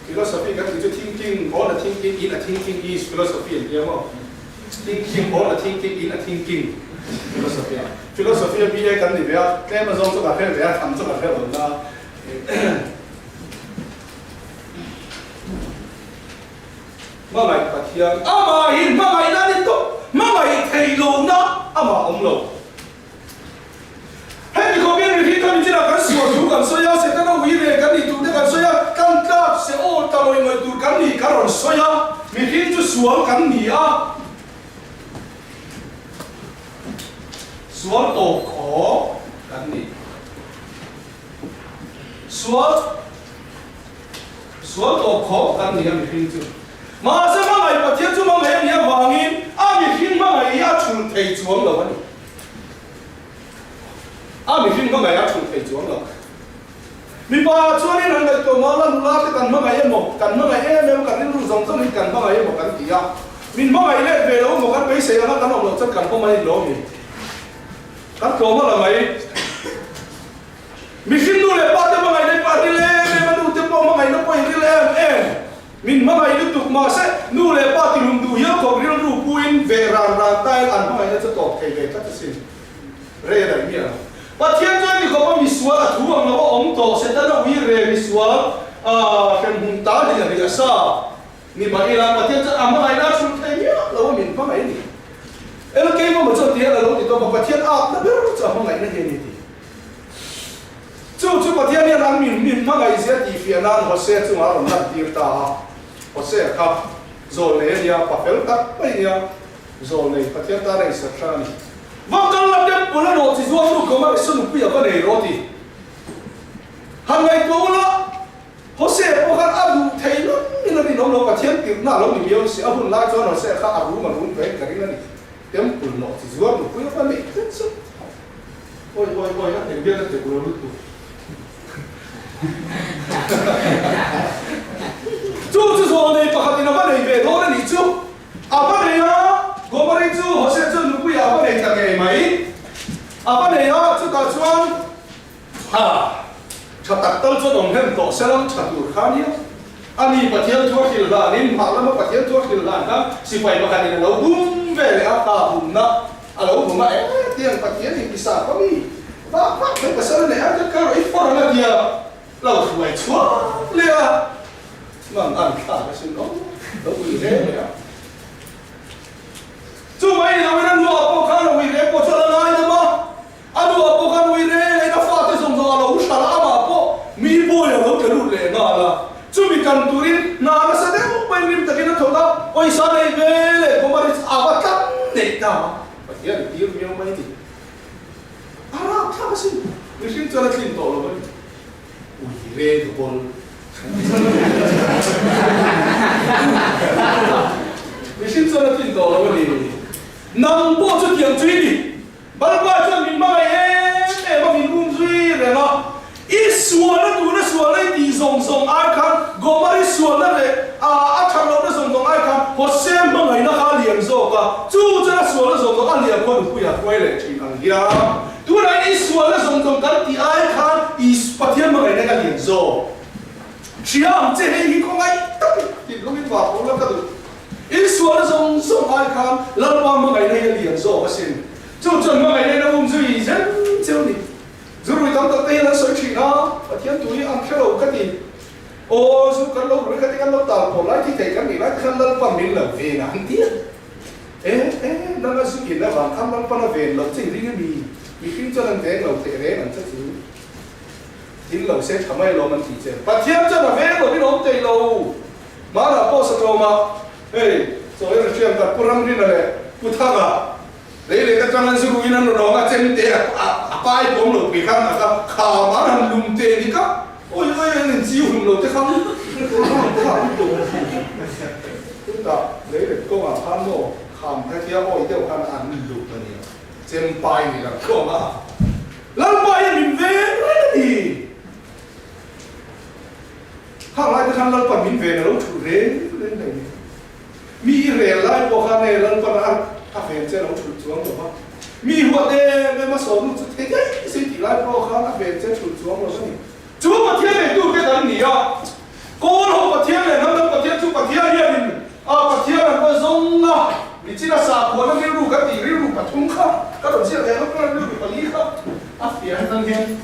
Philosophy kan itu thinking, all the thinking in a thinking is philosophy. Dia mau thinking, all the thinking in a thinking philosophy. Philosophy bi kan ni dia, kan macam tu kan dia, tham tu kan dia lah. Mamai patiang, amai nani tu, mamai thelo na, ama omlo. Hei, kau biar ni kita bicara kan suatu kan soya, sekarang wira kan itu kan soya, kan tak seorang tahu yang itu kan ni kan soya, mungkin tu suam kan ni ah, suam toko kan ni, sual to kho kan ni am hin chu ma sa ma ngai pathian chu ma ngai ni wangin a mi hin ma ngai ya chul thei chuang lo ani a mi hin ma ngai ya chul thei chuang lo mi pa chuan in ngai to ma lan la te kan ma ngai mo kan ma ngai em kan ni ru zong zong ni kan ma ngai mo kan ti ya min ma ngai le ve lo mo kan pe se la kan lo chat kan ko mai lo mi kan ko ma la mai mi hin nu le pa te ma ngai le pa ti le me ma nu te po ma ngai no po ri le em min ma ngai lu tuk ma se nu le pa ti lum du ya ko ri ru puin ve ran ran tai an ma ngai le cha to thei ve cha sin re dai mi a pa thian cho ni ko mi suwa a thu ang lo om to se ta no wi re mi suwa a kan hum ta ni ri sa ni ma ila pa thian cha am ma ngai na chu thei mi lo min ma ngai ni el ke mo cho ti la lo ti to pa thian a na be ru cha ma ngai na he ni ti chu pa thian ni ang min ma ngai sia ti fi na ho se chu ma ro na ti ta ho se kha zo le ya pa fel ta pa ya zo le pa thian ta nei sa tra ni vâng con làm đẹp của nó đồ thì do nó có mà số nụ bây giờ có này rồi thì hàng ngày tôi nó họ sẽ có các áp dụng thấy nó như là đi nó và thiên kiểu nào nó bị nhiều sẽ áp dụng lại cho nó sẽ khác áp dụng mà đúng cái này tiếng của nó thì do nó cũng có này rất sức ôi nó thành viên nó thì của nó lúc chú rồi này bà hạt thì nó bắt này về thôi là đi chú à bắt này á có bao nhiêu chú họ sẽ cho nụ bây giờ bắt này thằng nghề mấy à bắt này á chú ta chuan chặt tắt tao cho đồng hem tổ sẽ làm chặt đủ khá nhiều anh đi bắt thiên thua thì là nên mà lắm bắt thiên thua thì là đó chỉ phải bắt cái này lâu bung về lại áp ta bung đó à lâu bung mà tiền bắt thiên thì bisa có gì bắt cái cái sợi này ăn cái rồi phô là gì lâu tuổi chúa liền mà ăn cả cái sự đó đâu bị thế này chú mấy nào mới đang đùa bộ khăn rồi để bộ cho nó lại nữa mà anh đùa bộ khăn rồi để nó phát tới xong rồi là uống sả mà bộ mi bôi là nó cái lụt lệ ngà là chú bị cầm túi nà nó sẽ đến bên mình tự nhiên nó thổi đó ôi sao này về lệ có mà đi bắt cắt để nào và kia thì tiêu nhiều mấy thì ra thằng gì mình xin cho nó tin tổ rồi ui rê tụi con mình xin cho nó tin tổ rồi nằm bộ cho tiền truy đi bắt ba cho mình mai em mà mình duy rồi nó ít xua nó lấy đi dòng ai khăn gồm mà đi xua nó để thằng nó dòng ai khăn họ xem mà ngày nó khá liền rồi cả chú cho nó xua nó dòng ăn liền con quỳ quay lại chỉ ăn kia tu này ít xua nó dòng cái thì ai khăn ít bắt thiên mà ngày nó liền rồi chỉ làm thế này không ai thì lúc mình vào cũng là cái Israel nó dùng ai khám lần qua mà ngày nay liền rồi bác xin chú chuẩn mà ngày nay nó không duy rất chiêu đi dù rồi tao tao tay nó soi chỉ nó và thiên túi ăn khéo đầu cái gì ô dù cái lâu rồi cái tiếng lâu tao cổ lại thì thấy cái gì lại khăn lần qua mình là về là ăn tiếc nó là suy nghĩ là bằng khăn lần qua nó về lâu chỉ đi cái gì vì khi cho nên thế lâu thế đấy là chắc gì thiên lâu sẽ thầm ai lâu mình chỉ chơi và thiên cho nó về rồi đi lâu chơi lâu mà là bao giờ mà hey, so ini siapa tak kurang ni nale, putaka. Lele kita jangan suruh ini nol, nggak cente apa itu om lo, bikan apa kamaran lumte ni kah? Oh ini jiu lo, teh kamu tu. Tak, lele kau nggak kamu, kamu kerja oh itu kan anu lu ni, cempai ni lah kau mah. Lampai ni ni. Hang lain kan lampai ni lo tu re ni. Mi rè lại bộ khăn này lần còn ăn về trên nó chụp xuống rồi không? Mi hoạt đề về mà số nó thế đấy, xin chỉ lại bộ khăn về trên chụp xuống rồi không? Chú mà thiên này tu cái đàn gì à? Cô nó mà thiên này nó mà thiên chú mà thiên này mình mà thiên là có giống à? Vì chỉ là sao của nó cái ru cái gì ru mà thung không? Các đồng chí là nó có ru cái lý không? Phía thằng thiên,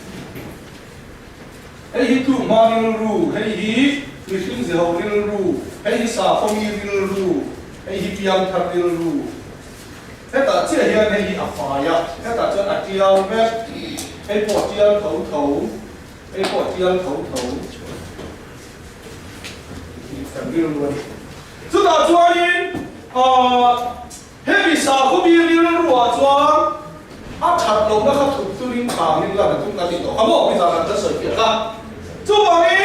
cái gì tu mà nó ru, cái gì mình xin gì hậu nó ru. Hãy sao phong yêu đi lu, hãy piang thar đi lu. Thế ta chỉ hiện hãy áp phá ya, thế ta cho áp chiang về, hãy bỏ chiang thấu, hãy bỏ chiang thấu. Phần đi luôn. Chúng ta cho đi, hãy vì sao không yêu đi lu à cho, áp chặt lòng nó không thuộc tu linh khang nên là chúng ta đi tổ, không có bây giờ là rất sợi kia cả. chú bảo đi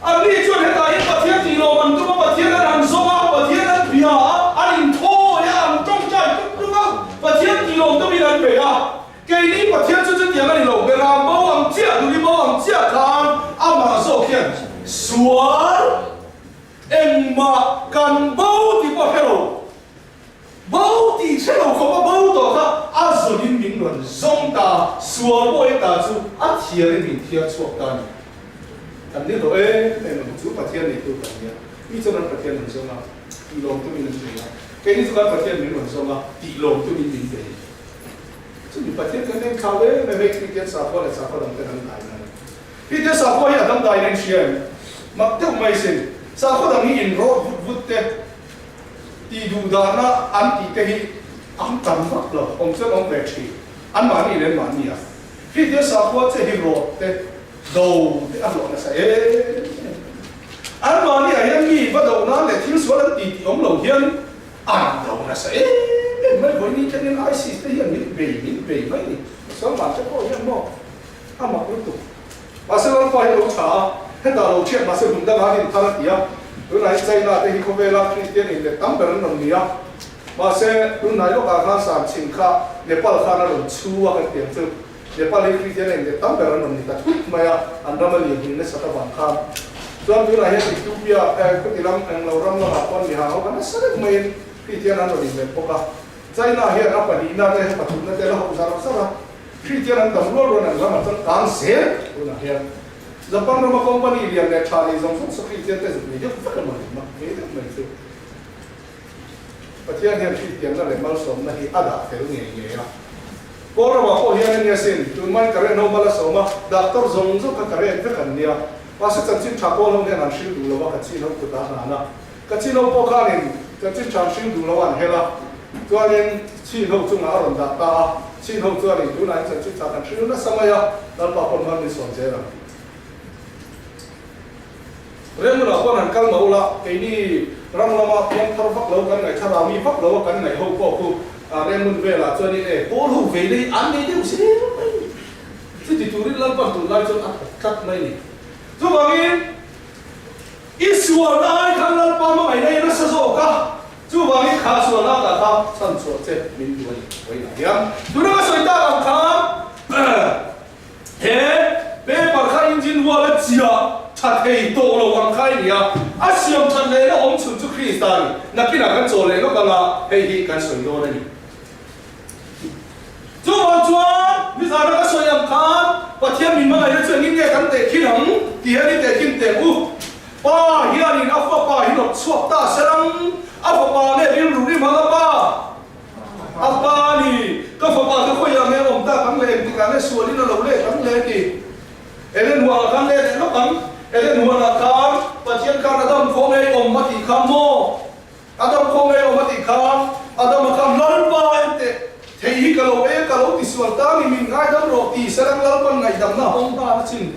anh đi chuyện hiện tại bát thiên thì lo mình tôi bát thiên là làm sao mà bát thiên là bia anh thô ya anh trong trái đúng không bát thiên thì lo tôi bị làm bể à cái này bát thiên chút tiền anh lo cái làm bao ăn chia tôi đi bao ăn chia kan anh mà số kiện suar em mà cần bao thì bao hello bao thì sẽ đâu không có bao đó cả à rồi đến bình luận giống ta suar bao ta chú à thiệt đấy mình thiệt suar ta anh đi rồi mình chú bát thiên này tôi cần nhá bây giờ bát thiên mình xong à tỷ lệ tôi mình làm gì cái này chúng ta bát thiên mình làm xong à tỷ lệ tôi mình về chứ mình bát thiên cái này khao đấy mình về cái tiền sao làm cái làm đại này cái tiền sao có hiện làm đại này chuyện mặc tiêu mấy xin sao có làm như in road vút thế thì dù đó nó anh thì cái anh tầm phát rồi ông sẽ ông về chỉ anh mà đi lên mà đi à cái tiền sao có cái road thế đầu thì anh nói là sẽ anh mà đi anh nghĩ bắt đầu nó để thiếu số là tỷ ông đầu tiên anh đầu là sẽ mấy với đi cho nên ai xí cái hiện mình về mấy đi sống mà chắc có hiện mà anh mặc lúc tục mà sẽ làm phải đầu trả hết đầu chuyện mà sẽ dùng đã nói thì thằng kia lúc này xây ra thì không về là Christian để tắm bẩn nồng nia mà sẽ lúc này lúc nào sản sinh khá Nepal khá nó được chua cái tiếng chứ Nepal Christian để tắm bẩn nồng nia ta tweet mà anh ra mà liền nên sẽ ta bằng khám cho nên là hiện Ethiopia cái thì làm anh lâu lắm là con nhà họ nó sẽ được mấy Christian anh rồi để bốc ra xây ra hiện ở bên Ina đây mà chúng nó đây là họ ra nó sao Christian anh tầm luôn anh làm mà càng dễ lúc này hiện Japan nó mà company liền để trả lời dòng số Christian tới mình rất phát mà mấy được mấy thứ và thiên hiện Christian là để mal sống là hi ada theo nghề à có rồi mà có hiện nghe xin tụi mình cái này nó mal sống mà doctor dòng số cái này rất cần nhiều và sẽ chân chính chắp con nó nghe làm siêu đủ là cái chi nó cũng đã nè cái chi nó bao cái này chân chính chắp siêu đủ là anh hết cho nên chi nó chung là làm đặt ta chi nó cho nên tụi này chân chính chắp cái siêu nó sao mà ya nó bảo con mình sống dễ lắm riêng là con hàng căng mẫu là cái đi răng lama tiếng thao phát lâu cái này thao mi phát lâu cái này hậu quả của riêng mình về là cho nên cố lưu về đây ăn đi đều xí thì tụi đi làm bằng tụi lại cho ăn cắt này cho bạn nghe Israel ai khăn làm bao mà ngày nay nó sẽ rõ cả cho bạn nghe khá sửa nào cả ta sẵn sửa chết mình đuổi vậy này nhá tụi nó có sửa ta làm khá thế bên bằng khai engine hoa là gì à chặt hay tổ lô quăng khai nhỉ à xiêm chặt này nó ông chủ chú Christian nãy khi nào cái chỗ này nó còn là hay cái sợi đồ này chú bạn chú bây giờ nó có sợi âm khán và thiên mình mà này nó chuyện nghe cái tệ khi nắng thì hay tệ kinh tệ u ba hiện nay áp phá ba hiện nó suốt ta sẽ đang áp phá ba này riêng rủi mà ba áp ba này cái phá ba cái khối nhà nghe ông ta cắm lên thì cái này suốt đi nó lâu lên cắm lên thì Ellen hoa cắm lên nó cắm Ellen hoa là cắm và thiên can Adam không nghe ông mà thì cắm mô Adam không nghe ông mà thì cắm Adam mà cắm lớn ba em tệ thì cái lỗ thì suốt ta mình ngay đâm rồi thì sẽ đang lớn con ngày đâm na hông ta chín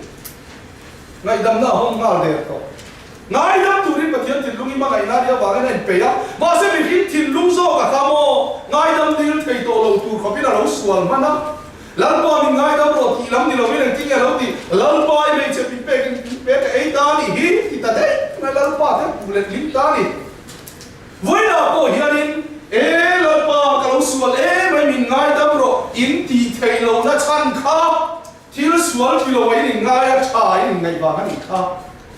ngày đâm na hông ta đẹp rồi ngay đâm tụi đi bật thiên thìn lung mà ngày na đi vào cái này bể á mà sẽ bị hít thìn lung do cả cam mô ngay đâm đi thầy tổ lầu tụi có biết là lẩu suồn mà nó lần bao mình ngay đâm rồi thì lắm thì lâu biết là lâu thì lần bao mình sẽ bị bé cái ấy ta đi hít thì ta đấy này lần bao thế cũng lên lính ta đi với là cô hiện in lần bao cái lẩu suồn mấy mình ngay đâm rồi in thì thầy lâu nó chăn khá thì nó suồn thì lâu ấy thì ngay trái ngày vào cái gì khá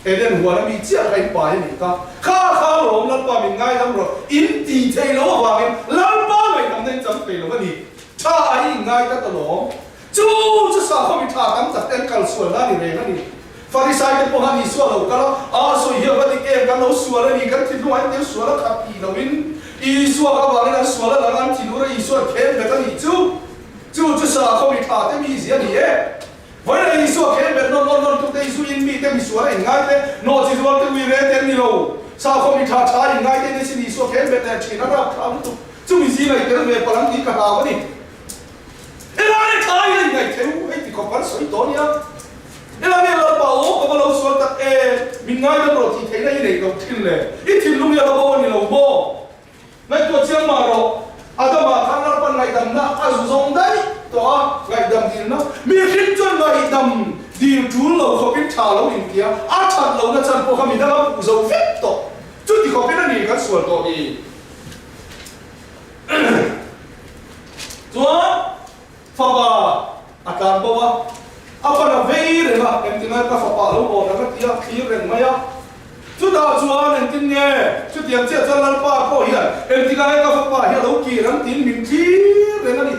nên hoa nó bị chết cái bài này ta khá rồi lần bao mình ngay đâm rồi in thì thầy lâu vào mình lần bao mình làm nên chấm thầy lâu cái gì cha ai ngay cái talo chú sao không bị thả tắm giặt tên cầu sủa ra đi này đi Pharisai cái phong hành sủa đâu cả rồi hiểu cái cái cái lâu sủa ra đi cái thịt nuôi tiêu sủa ra khắp đi đâu in sủa các bạn là sủa ra làm thịt nuôi sủa kém cái gì chú sao không bị thả cái gì gì đi với lại sủa kém cái non tụi tây sủa in bị cái sủa này ngay thế nó chỉ luôn cái vi về tên đi đâu sao không bị thả thả ngay thế nên xin sủa kém cái này chỉ nó ra khám tụi chú mình gì này cái về phần làm gì cả hào cái đi Ela ne thai này ngày thiếu ấy thì có bán sợi to nhá. Ela ne là bảo có bao lâu xuân tắc mình ngay đó rồi thì thấy này này đầu tiên này. Ít thì lúc nào bao nhiêu lâu bò. Ngay tuổi chiang mà rồi. Ada mà khăn nó ngày đầm na, dùng đấy. To ngày đầm thì nó. Mi khinh cho ngày đầm thì chú lâu không biết thà lâu in kia á chặt lâu nó chặt bộ kami đã làm dầu phết to chút thì không biết nó gì cái sườn to đi chúa phật à akan bawa apa na vei re na em tinga ka fa pa lo bo na ka tia khi reng mai a chu da chuan em tin nge chu tiang che chan lan pa ko hian em tinga ka fa pa hi lo ki ram tin min chi re na ni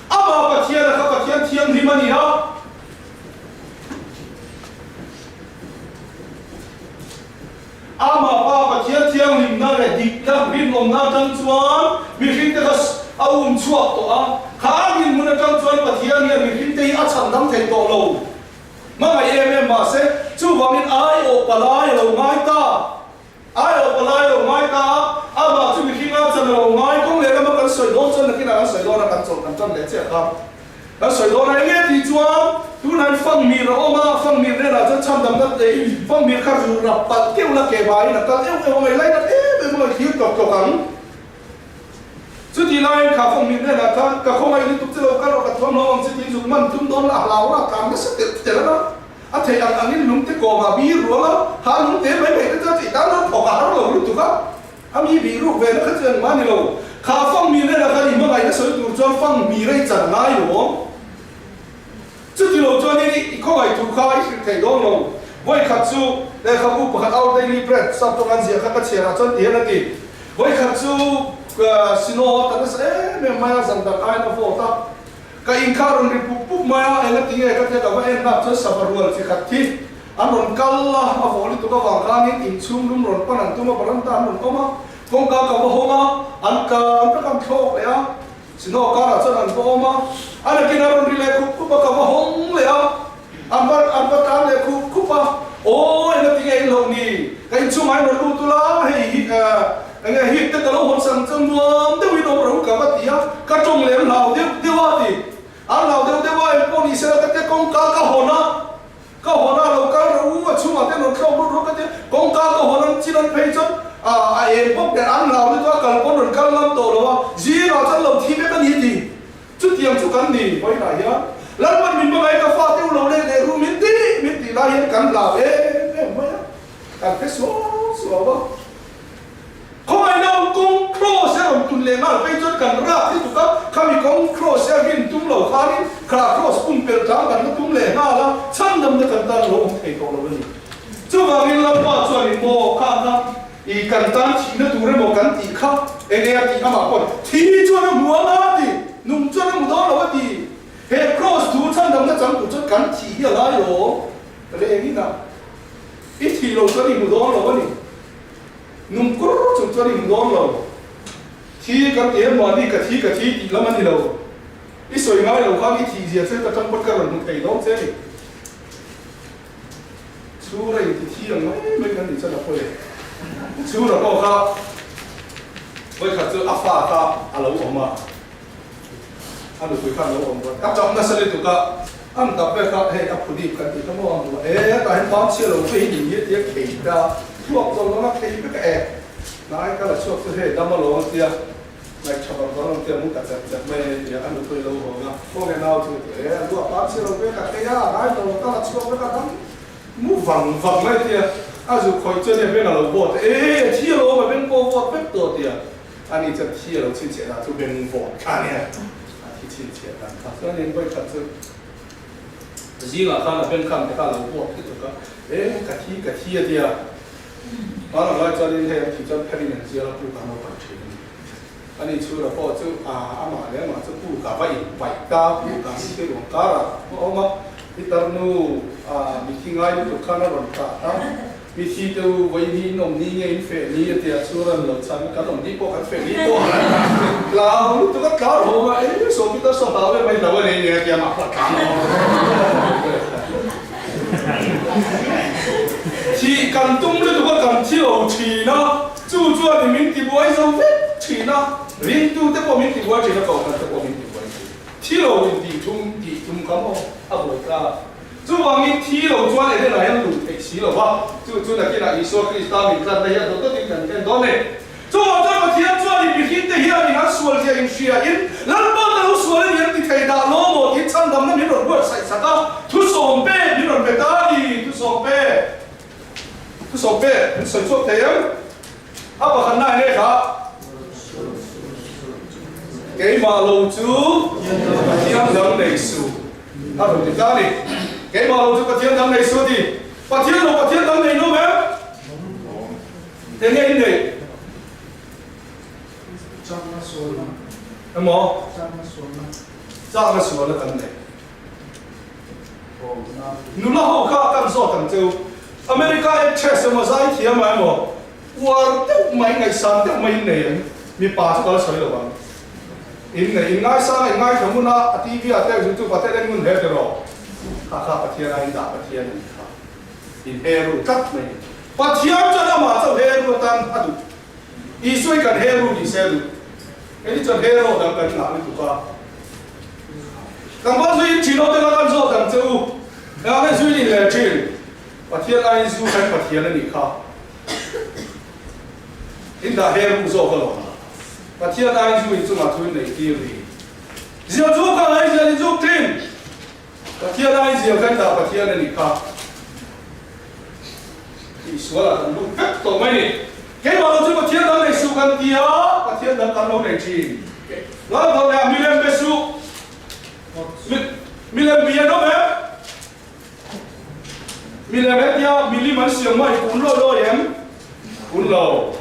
ama pa thia na ka pa thian thiam hi mani ha ama pa thian thiam lim na re dik na rin om na tang chuan mi hing te ka awum chuak to a khá nghìn muốn trong chuan và thiêng như mình kinh tế ắt chắn đâm thành tổ lầu mà ngày em mà sẽ chú vào mình ai ở bà lai lầu ngay ta ai ở bà lai lầu ngay ta à mà chú mình khi ngã chân lầu ngay cũng lấy cái cái sợi đốt chân là cái nào sợi đốt là cần chân để chết không cái sợi đốt này nghe thì chuan tu này phân mì rồi mà phân mì đây là chân chăm đâm đất đấy phân mì khác rồi lập bật kêu là kề bài là cái yêu mày lấy đất đấy bây giờ thiếu cọc cắn chú thì nói khá phong mình đây là cả không ai liên tục chơi lâu cả rồi cả thôn nó sẽ tiến dụng mình chúng đón là lão là cảm cái sức tiệt đó à thầy anh ấy lúng cái cổ mà bí rùa đó hà lúng thế mấy cái cho chị ta nó bỏ cả nó lâu lúc tụi các anh ấy bí rùa về nó khất chân mà nhiều lâu khá phong mình đây là cái gì mà ngày nó sử dụng cho phong mì đây chẳng ai rồi chú thì lâu cho nên không ai tụi khai thầy đó lâu với khát chú để khát u khát ao daily bread sắp trong ăn gì khát cái chè là chân tiền là gì với khát chú sino ta sẽ em mai rằng đặt ai nó vô ta cái in khá rồi bục mai em tiếng nghe các cái em nạp cho sập ruột thì khát thi anh rồi call là mà vô đi tụi các vàng cá nên in chung đúng rồi pan anh tụi mà pan ta anh rồi có mà không cá cá vô mà anh các anh thô vậy á sino cá là cho anh vô mà anh cái nào rồi đi lấy cúp cá vô hông vậy á anh bắt cá lấy cúp à ô em tiếng nghe lâu nè cái chung anh rồi tụi la hay anh ấy hít cái lỗ hồn sần chân luôn, tiêu đi đâu rồi cả bắt tía, cả trong lem nào tiêu hoa thì, anh nào tiêu hoa em con đi xe cái con cá hồn á lâu cá rồi uống chung mà cái nó không rút cái con cá hồn anh chỉ nên thấy chứ, em bốc để anh nào đi cho cần con rồi cá lắm tổ rồi, gì nào chân lâu thì biết cái gì, chút tiền chút cắn gì, vậy này nhá, lần mà mình mới cái pha tiêu lâu lên để ru miếng tí là hiện cắn là em mấy á, cắn cái số bao không ai nào công cross sẽ làm tuần lễ mà bây giờ cần ra thì tụi các kami công cross sẽ viên tung lầu khá đi khá cross cùng bèo trắng cần nó tung lễ mà là chân đâm nó cần tan lỗ thầy cậu là vấn đề chứ mà mình làm bao cho mình mò khá ra ý cần tan chỉ nó tụi nó mò cần tí khác em nghe tí mà còn thì cho nó mua nó thì nung cho nó mua đó là gì hệ cross tụi chân đâm nó chẳng tụi chân cần chỉ là lại rồi cái này em nghĩ nào ít thì lầu cho đi mua đó là vấn đề nung cur chung cho đi mudon lo thi cái tiền mà đi cái thi thì làm anh đi lo ít soi ngay lo khang ít thì gì sẽ ta trong bất cứ lần thầy đó sẽ đi chú này thì thi là mấy cái gì sẽ là thôi chú là bao khá với khát chú áp phá khá lâu mà anh được khuyên lâu mà các trong nó sẽ lên tụi cả anh tập về khá hay áp phù điệp cái gì trong đó mà tại anh bám xe lâu phải nhìn biết tiếc kỹ ra chuộc rồi nó thấy cái ẻ nói cái là chuộc thế đâm vào lỗ kia này cho nó kia muốn cả chặt mê thì ăn được tôi lâu rồi mà có ngày nào thì thế anh luộc bát xíu với cả cái á nói rồi ta là chuộc với cả lắm muốn vằng này kia à dù khỏi chơi thì bên là lỗ bột thi lỗ mà bên cô bột bếp tổ thì anh ấyจะthi lỗชิ้นเฉียด就bên bột cái này thiชิ้นเฉียดกันcho nên bây giờ gì là khăn là bên khăn cái ta lỗ bột thì tụi cái thi thì anh nói cho nên hay thì cho phải nhận diện là不敢我本身，anh ấy除了包就嘛咧嘛就不敢外加不敢去用加啦，我嘛一旦侬มีที่ง่ายทุกขั้นเราตัดมีที่ตัวไว้นี่นมนี่ไงเฟรนี่เดียช่วยเราฉันกันนมนี่พวกกันเฟรนี่พวกเราตัวก็กล้าหัวมาส่งพิธีส่งดาวไม่เราเนี่ยเนี่ยเดียมาประกันที่กันตุ้มเลยตัวกันที่เราทีนะจู่ๆนี่มิ้นตีบัวไอ้เราเวทีนะรินตู้แต่พอมิ้นตีบัวทีนะก็กันแต่พอมิ้นตีบัวที่เราตีทุ่มคำว่าอาบุตรจู่ว่ามิ้นที่เราจวนอะไรนั่นหลุดไอ้สีเราว่าจู่นักกีฬาอิสราเอลคริสต์มีกันได้ยังตัวติดกันกันตอนนี้จู่ว่าเจ้ามาเที่ยวจวนนี่บินแต่เฮียนี่ฮัสวอลเจียอินเชียอินแล้วบ้านเราสวอลนี่ยังติดไทยดาวโลโมที่ชั้นดำนั่นมีรถบัสใส่สักทุกส่งเป้มีรถ số bê soi chuột thế em áp vào khăn này này cả cái mà lâu chú thiên đăng này su áp vào cái này cái mà lâu chú cái thiên đăng này su thì cái thiên đăng này nó mấy thế nghe này em mò chắc là số là cái này nụ là hậu khá cần rõ cần châu America Express mà giải thì mà mò qua tiếp mấy ngày sáng tiếp mấy này mi pa cho nó soi được không in này in ngay sáng ngay trong muốn là TV à theo YouTube à theo lên muốn hết rồi khá khá bắt thiên anh đã bắt thiên này khá in hero cắt này bắt thiên cho nó mà cho hero tan adu isoi cần hero đi xe được cái cho hero đang cần làm được cả càng bao nhiêu chỉ nói là càng rõ càng châu cái duy nhất là chuyện bắt thiên anh du hay bắt thiên này khá in đã hero rõ cái rồi bắt thiên anh du chúng ta thôi này kia đi diệu du cái này diệu du clean bắt thiên anh diệu cái đã bắt thiên này khá ý số là lúc hết tổ mấy này cái mà chúng bắt thiên anh này su cái kia bắt thiên anh cái này chi nó là million peso million bia đó mấy million bia ya million mà siêu mà cũng lâu em cũng lâu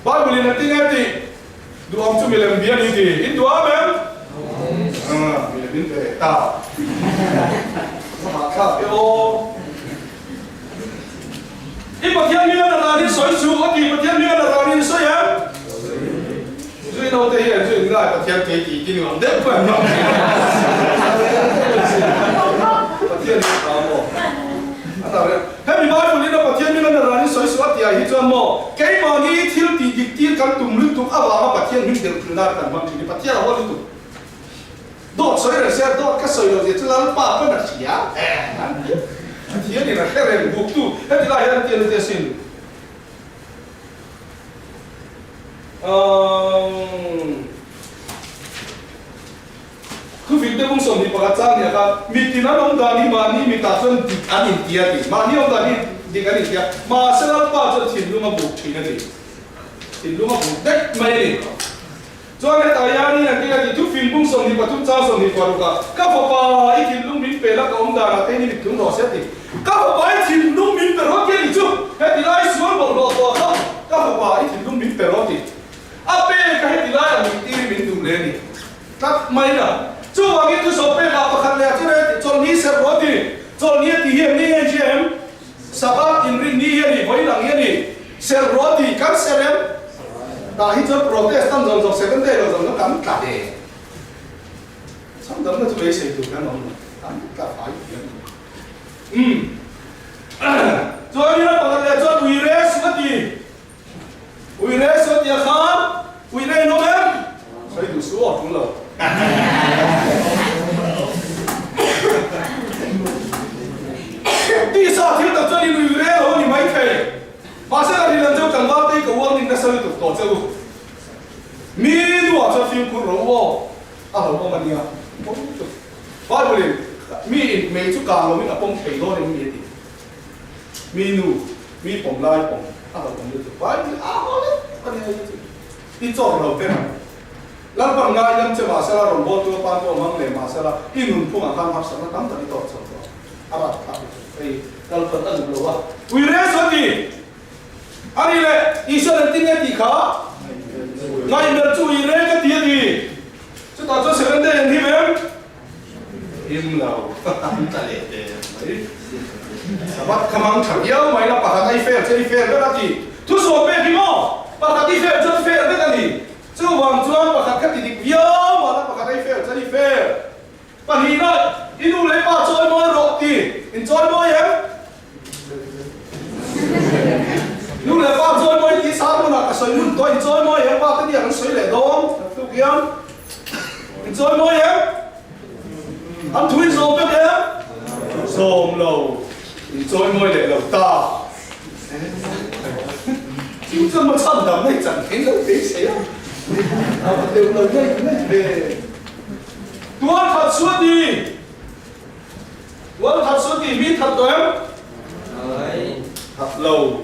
bao nhiêu lần tiếng ấy thì đua ông chú million bia đi thì ít đua em million bia ta mà khác yêu ít bậc thiên nhiên là đi soi su có gì bậc thiên nhiên là đi soi em duy đâu thế hiện duy ngài bậc thiên thế gì kinh nghiệm đẹp quá nhở bậc thiên nhiên đó mồ thế mình nói một lần bậc thiên nhiên là đi soi su thì ai cho mồ cái mà đi thiếu thì dịch tiết căn tùng lưỡi tùng áp vào bậc thiên nhiên đều từ đó cần mang thì bậc thiên là hoa lưỡi tùng đốt soi rồi xe đốt cái soi rồi thì chúng ta ba cái là gì á thiên này là cái này buộc tu hết thì lại hiện tiền là xin cứ việc đấy cũng sống thì phải trang này cả mình thì nó ông ta đi mà đi mình ta phân anh đi tiệt đi mà đi ông ta đi cái gì tiệt mà sẽ là bao giờ thiên luôn mà buộc chuyện này thiên luôn mà buộc đấy mấy này cho nên tại sao này cái gì chút phim cũng sống thì phải chút trang sống thì phải được cả phổ ba ít thiên luôn mình về là ông ta là cái gì cũng rõ xét thì các bạn phải thiên luôn mình về đó cái gì chứ cái gì lại xuống một lỗ to đó các bạn phải thiên luôn mình về đó thì áp cái gì lại là mình đi mình dùng lên đi các mấy nè chú vào cái tôi số pe là phải khăn lẹ chứ đấy cho ní sẽ rõ thì cho ní thì hiện ní anh chị em sabat in ring ní hiện đi với lăng hiện đi sẽ rõ thì các sẽ em ta hít cho protestant dòng dòng sẽ vấn đề rồi dòng nó cắm cả đề xong đó nó chú ấy sẽ được cái nó cắm cả phải rồi như nó bảo là cho uy rê suốt địa khám uy rê nó em xây đủ số ở trong lầu đi sao thiếu tập cho đi uy rê hơn thì mấy thầy mà sẽ là đi lần châu chẳng bao tay cầu ông thì nó xây đủ tổ châu mi đùa cho phim của râu à râu mà đi à bao nhiêu lần mi mấy chút càng rồi mi là bông thầy đó nên mi đi mi nu mi bông lai bông à bông như thế vậy à đấy anh ấy đi chọn đầu tiên lần bằng ngay năm chơi mà sẽ là đồng bộ tôi ban tôi mang lên mà sẽ là in hùng phun hàng tham hấp dẫn nó tắm tận đi tổ chọn đó à bạn thì lần phần ẩn rồi à uy rê số gì anh ấy này Israel tin nghe thì khó ngay lần chú uy rê cái tiếng gì chúng ta cho sự vấn đề gì em im lặng không ta lệ đấy bắt kamang thằng yêu mày là bắt tay phê chơi phê cái là gì thu số phê gì mà bắt tay phê chơi phê cái là gì chú hoàng chuan bắt cái gì yêu mà là bắt tay phê chơi phê bắt hi nó inu lấy ba chơi mồi rồi thì enjoy mồi em nu lấy ba chơi mồi thì sao mà cái sợi nun tôi enjoy mồi em ba cái gì ăn sợi lệ đó tôi kia enjoy mồi em anh thui rồi biết em rồi lâu enjoy mồi lệ lâu ta chính这么唱的那整天都没谁啊đều lời ngay về tuấn thật suốt đi tuấn thật suốt đi biết thật đó em thật lâu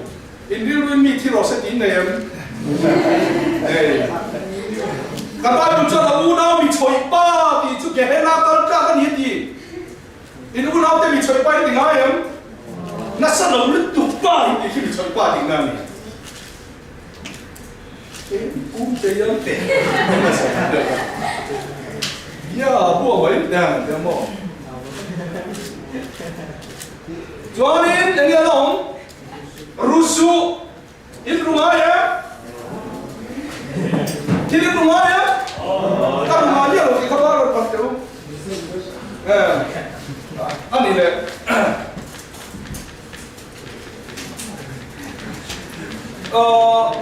ini ruin mi thi roset in này em cả ba chúng ta u nào bị choi ba thì chú kẻ na tất cả cái gì in u nào thì bị choi ba thì ngay em nó sẽ làm lúc tụt ba thì khi bị choi ba thì ngay thế em thế ya buat apa ni dah demo cho nên anh em không rusuh itu rumah ya jadi rumah ya kan rumah dia loh kita baru pas tu ani le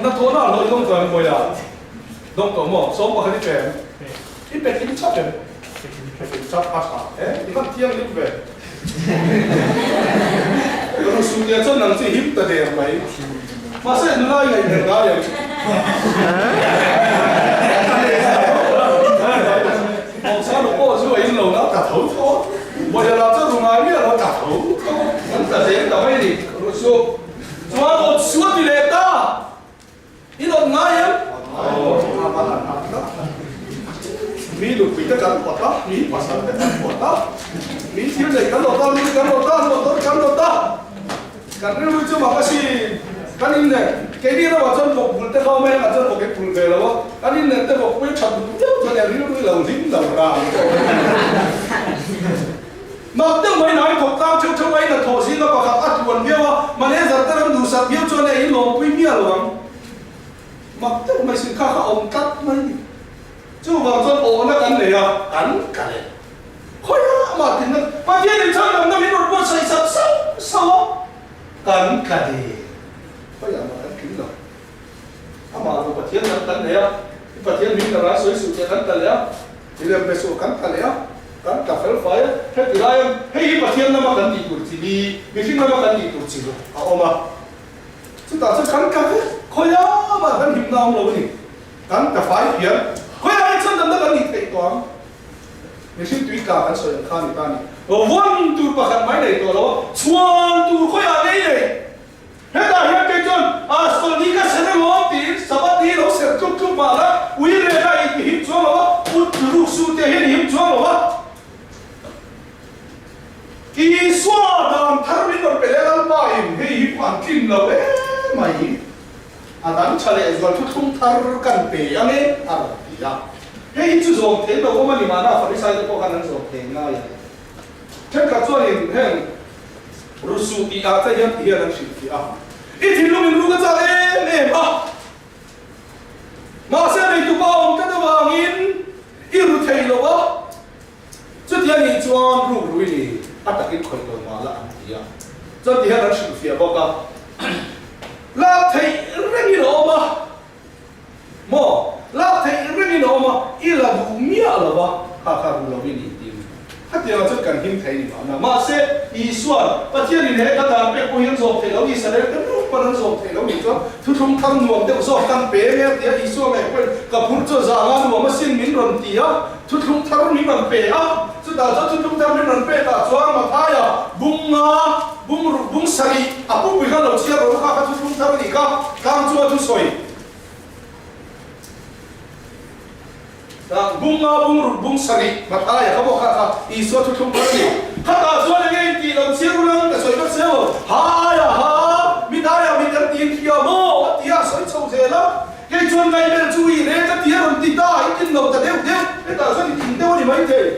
na thua na lôi không còn mồi à đông cổ mỏ số một cái chuyện ít bẹt ít chắp rồi chắp pas đi con thiêng đi về rồi xuống nhà cho năng chỉ hít ta để mấy mà sẽ nói ngày ngày đó vậy ông sao nó có chú ấy lâu nó cả thấu thôi bây giờ làm cho dùng ai biết nó cả thấu nó ta để ta mấy đi rồi xuống chúng ta một suốt đi lệ ta ít lần ngay em mi lục bị tất cả bọn đó mi phát sản tất cả bọn đó mi thiếu này cán đồ ta mi cán đồ ta cán đồ ta cán cái lui cho mà cái gì cán in này cái đi nó vào chân một bún tê không men là chân một cái bún về rồi cán in này tê một cái chặt tiếp cho này lui lầu dính lầu ra mà tiếng mấy nói thuộc tao trong ấy là thổ sĩ nó có gặp ắt buồn biêu mà nếu giờ tao đủ sạch biêu cho này in lồng quý miêu rồi mà tiếng mấy sự khác ông cắt mấy chú vào cho bộ nó cắn này à cắn cả này khôi mà thì mà thiên đình chơi làm nó biết một sợi sập sao cắn cả này bây giờ mà cắn kín rồi mà rồi bát thiên nó cắn này à bát thiên mình là nói sôi sụt cắn cả này à thì làm về sụt cắn cả này à cắn cả phải thế thì là em hey bát thiên nó mà cắn đi tụt chỉ vì khi nó mà cắn đi tụt chỉ rồi mà chúng ta sẽ cắn cả hết khôi mà cắn hiểm nào rồi gì cắn cả phải hiểm khôi ai chân đâm nó cắn đi thấy toán mình xin tùy cả cắn sợi khăn thì ta này vốn tu bạc cắn máy nàyตัวđó chuan tu khôi ai đây này hết ta hết cái chân sợi đi cái sợi nó tí sắp đi nó sẽ chúc chúc mà đó uy lên đây hiểm chuan nó út rú su thế hiểm chuan nó kỳ xoa đam thar mình còn phải làm bài hiểm hoàn kinh đâu đấy mày dan chale ezwal tu thum thar kan pe ame ar ya hei chu zong the no ma ni ma na fa sai ko kan zong the nga ya chen ka chuan in hen rusu ti a ta yan ti an shi ti a i thi lu min lu ka cha em ma se nei tu ba ong ka da wang in i ru thei lo ba chu ti ani chuan ru ru ni a ta ki khoi lo ma la an ti ya chu ti han shi fi ba ka la thei rengi lo ma mo la thei rengi lo ma ila du mia lo ba ka ru lo ni ti ha ti la chu kan him thei ni ma ma se I suan pa ti ni he ka dan pe ko hin zo thei lo ni sa le ka ru pa ran zo thei lo ni cho thu thum tham nuam de zo kan pe me ti I suan me ko ka phun cho za nga nu ma sin min ron ti a thu thum tham ni man pe a chu da cho thu thum tham ni man pe ta chuang ma tha ya bung sari apu bi ka lo chia ro ka thu thum tham ni ka kam chu thu soi bung sari ma tha ya ka bo ka I so thu thum tham ni ka ta so le ngai ti lo chia ro lang ka soi ka seo ha ya ha mi da ya mi kan ti kia mo ti ya soi chou je la cái chuyện này bên chú ý đấy cái tiếng ông tita ít tin đâu ta đều cái ta sao thì tin đâu thì mấy thế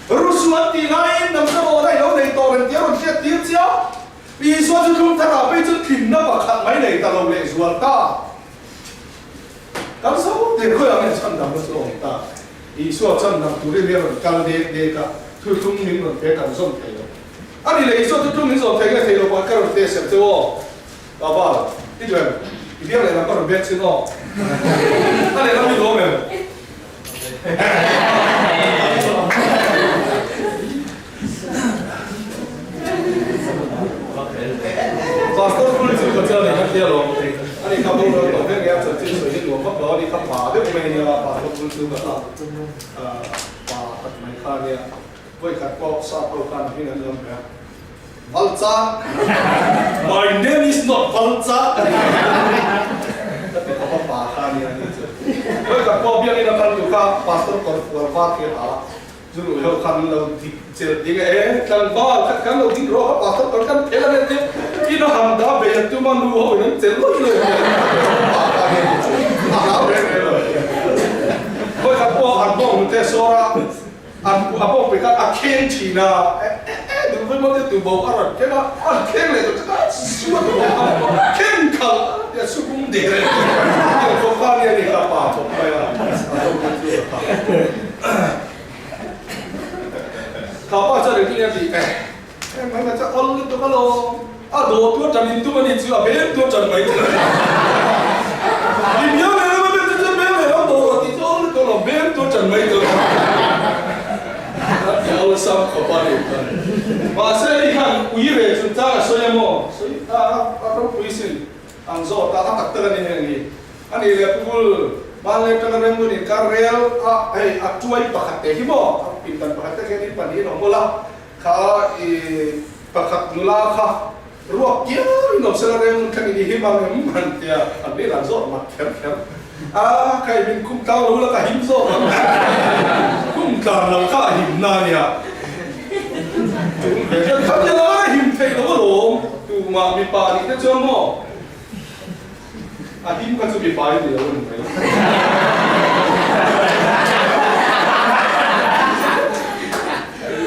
Rusuan ti ngay nằm sau ở đây đâu này to lên tiếng ông chết tiếng chứ vì sao chú không thằng nào bây giờ tin nó bảo khăn mấy này ta đâu lệ ruột ta làm sao để khơi ông này chân nằm ở chỗ ta vì sao chân nằm tụi đây rồi càng để cả thu thung mình rồi để càng sống thấy rồi anh này sao thu thung mình sống thấy cái thấy rồi bao cái rồi để xem cho bảo bảo đi rồi đi biết này là con biết chứ nó anh này nó bị đổ mềm và tôi cũng chỉ có chơi này kia rồi anh này không có tổng cái nghe chuẩn chỉ sử dụng pháp đó đi khám phá biết mình là và tôi cũng chưa có và thật mấy khai này với các quốc gia bao khăn khi nó làm việc Valcha. My name is not Valcha. Tapi apa pahan ya itu. Kalau kau biar ini kan juga pastor korban kita. Juru hal kan lalu jadi kan bal kan lalu di roh pastor kan elan itu. Ino hamda bayar tu manu ho ini celu itu. Kalau kau mungkin suara apa pekat akhir Cina. Dulu mana tu bawa orang, kena akhir le tu cakap semua tu bawa akhir kal ya sukum deh. Yang kau ni ni apa? Apa ya? Kau aja lagi ni mana cakap orang itu kalau dua tu jadi itu mana itu abel tu jadi baik. Dia memang betul betul memang dua itu orang tu lo abel tu jadi baik. Ya Allah sam khabar itu. Masa ni kan uire junta soya mo, soya apa puisin, angzo tak tak terani ni. Ani le pukul malam tengah minggu ni karel actuai pakat himo, pintan pakat ni pani nomola, ka pakat nula ka, ruak dia nom sekarang kan ini himang mantia, ambil angzo mak ker. Kayak min kum tahu lah kahim so, kum tahu lah kahim nanya. Kan yang lain himtai tu belum, tu mak mipa ni kita cuma, him kan tu mipa ini belum.